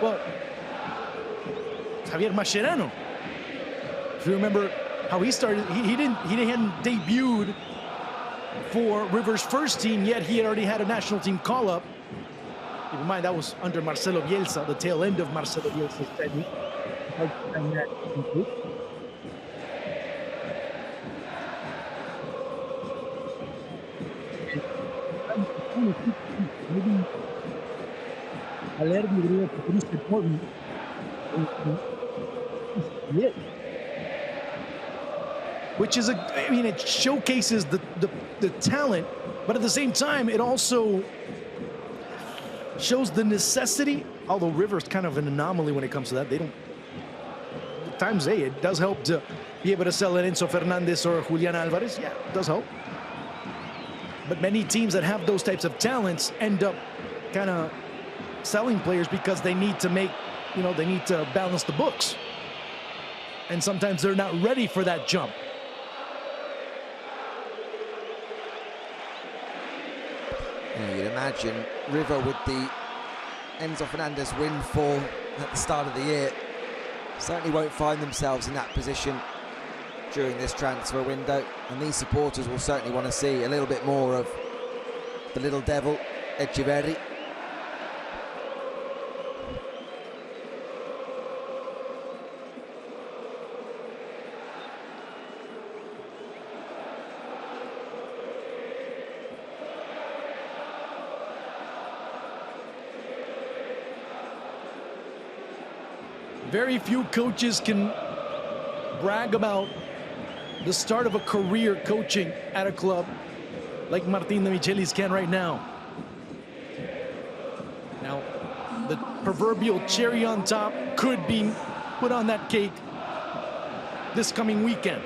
S1: well, Javier Mascherano. If you remember how he started, he hadn't debuted for River's first team yet. He had already had a national team call-up. Keep in mind, that was under Marcelo Bielsa, the tail end of Marcelo Bielsa's tenure. Which is I mean, it showcases the talent, but at the same time, it also shows the necessity. Although River's kind of an anomaly when it comes to that. They don't, at times, hey, it does help to be able to sell an Enzo Fernandez or Julian Alvarez. Yeah, it does help. But many teams that have those types of talents end up kind of selling players because they need to make, you know, they need to balance the books. And sometimes they're not ready for that jump.
S2: Yeah, you'd imagine River with the Enzo Fernandez windfall at the start of the year certainly won't find themselves in that position during this transfer window, and these supporters will certainly want to see a little bit more of the little devil, Echeverri.
S1: Very few coaches can brag about the start of a career coaching at a club like Martín de Michelis can right now. Now, the proverbial cherry on top could be put on that cake this coming weekend.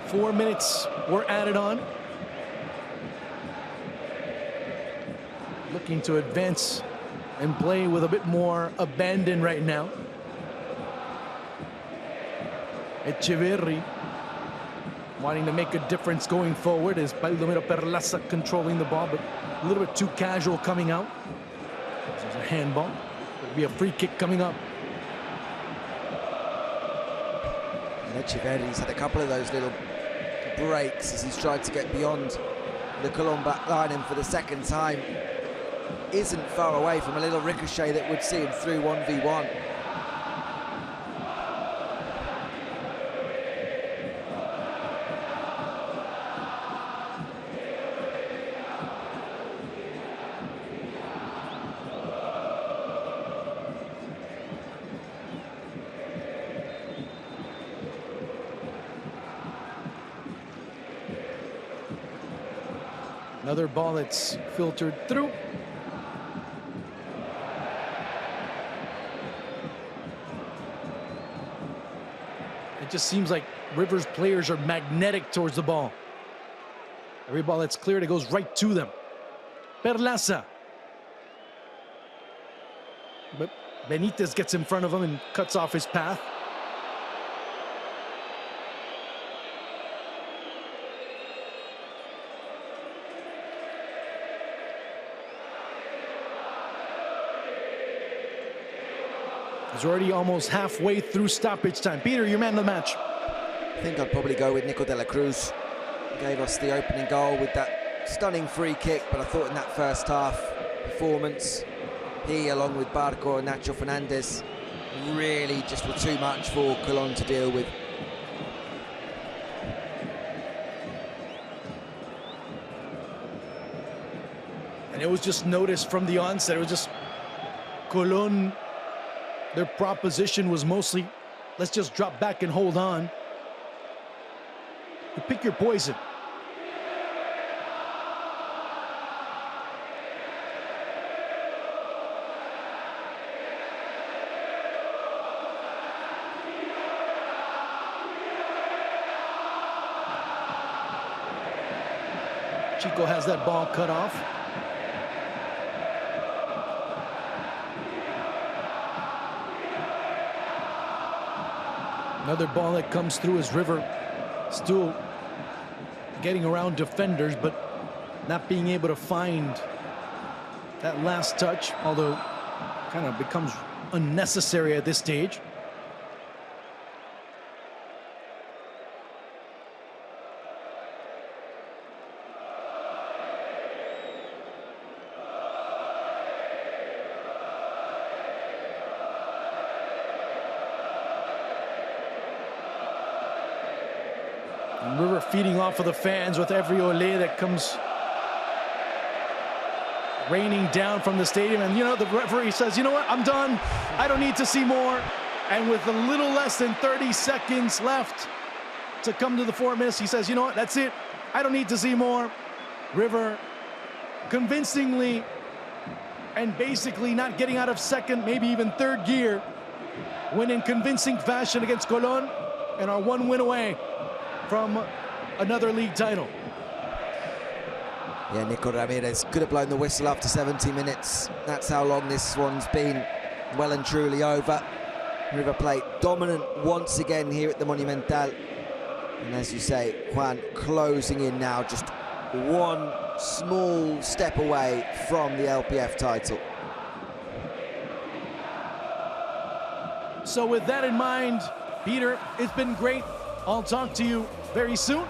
S1: Four minutes were added on. Looking to advance and play with a bit more abandon right now. Echeverri wanting to make a difference going forward as Baldomero Perlaza controlling the ball, but a little bit too casual coming out. This is a handball. There'll be a free kick coming up.
S2: Echeverri's had a couple of those little breaks as he's tried to get beyond the Cologne back line, and for the second time isn't far away from a little ricochet that would see him through 1v1.
S1: Another ball that's filtered through. It just seems like River's players are magnetic towards the ball. Every ball that's cleared, it goes right to them. Perlaza. But Benitez gets in front of him and cuts off his path. He's already almost halfway through stoppage time. Peter, your man of the match.
S2: I think I'd probably go with Niko de la Cruz. Gave us the opening goal with that stunning free kick, but I thought in that first half performance, he, along with Barco and Nacho Fernandez, really just were too much for Cologne to deal with.
S1: And it was just noticed from the onset, it was just Cologne. Their proposition was mostly, let's just drop back and hold on. You pick your poison. Chico has that ball cut off. Another ball that comes through as River still getting around defenders, but not being able to find that last touch, although kind of becomes unnecessary at this stage. And River feeding off of the fans with every ole that comes raining down from the stadium. And, you know, the referee says, you know what, I'm done. I don't need to see more. And with a little less than 30 seconds left to come to the 4 minutes, he says, you know what, that's it. I don't need to see more. River convincingly and basically not getting out of second, maybe even third gear, win in convincing fashion against Colón and are one win away from another league title.
S2: Yeah, Nico Ramirez could have blown the whistle after 70 minutes. That's how long this one's been well and truly over. River Plate dominant once again here at the Monumental. And as you say, Juan closing in now, just one small step away from the LPF title.
S1: So with that in mind, Peter, it's been great. I'll talk to you very soon.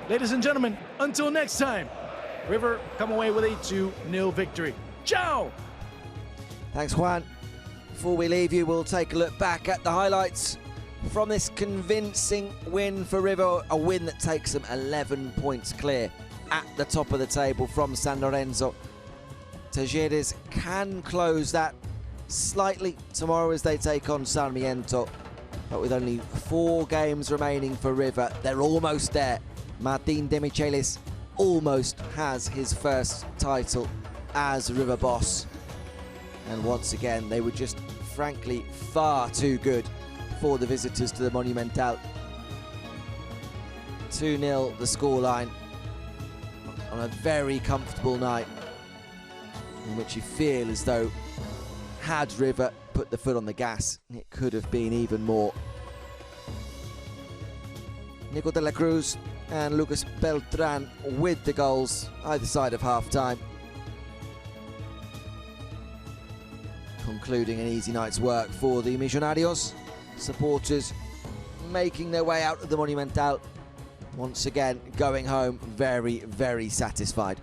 S1: Ladies and gentlemen, until next time, River come away with a 2-0 victory. Ciao!
S2: Thanks, Juan. Before we leave you, we'll take a look back at the highlights from this convincing win for River, a win that takes them 11 points clear at the top of the table from San Lorenzo. Talleres can close that slightly tomorrow as they take on Sarmiento, but with only 4 games remaining for River, they're almost there. Martín de Michelis almost has his first title as River boss. And once again, they were just frankly far too good for the visitors to the Monumental. 2-0 the scoreline on a very comfortable night in which you feel as though had River put the foot on the gas, it could have been even more. Nico de la Cruz and Lucas Beltran with the goals either side of half-time, concluding an easy night's work for the Millonarios. Supporters making their way out of the Monumental, once again going home very, very satisfied.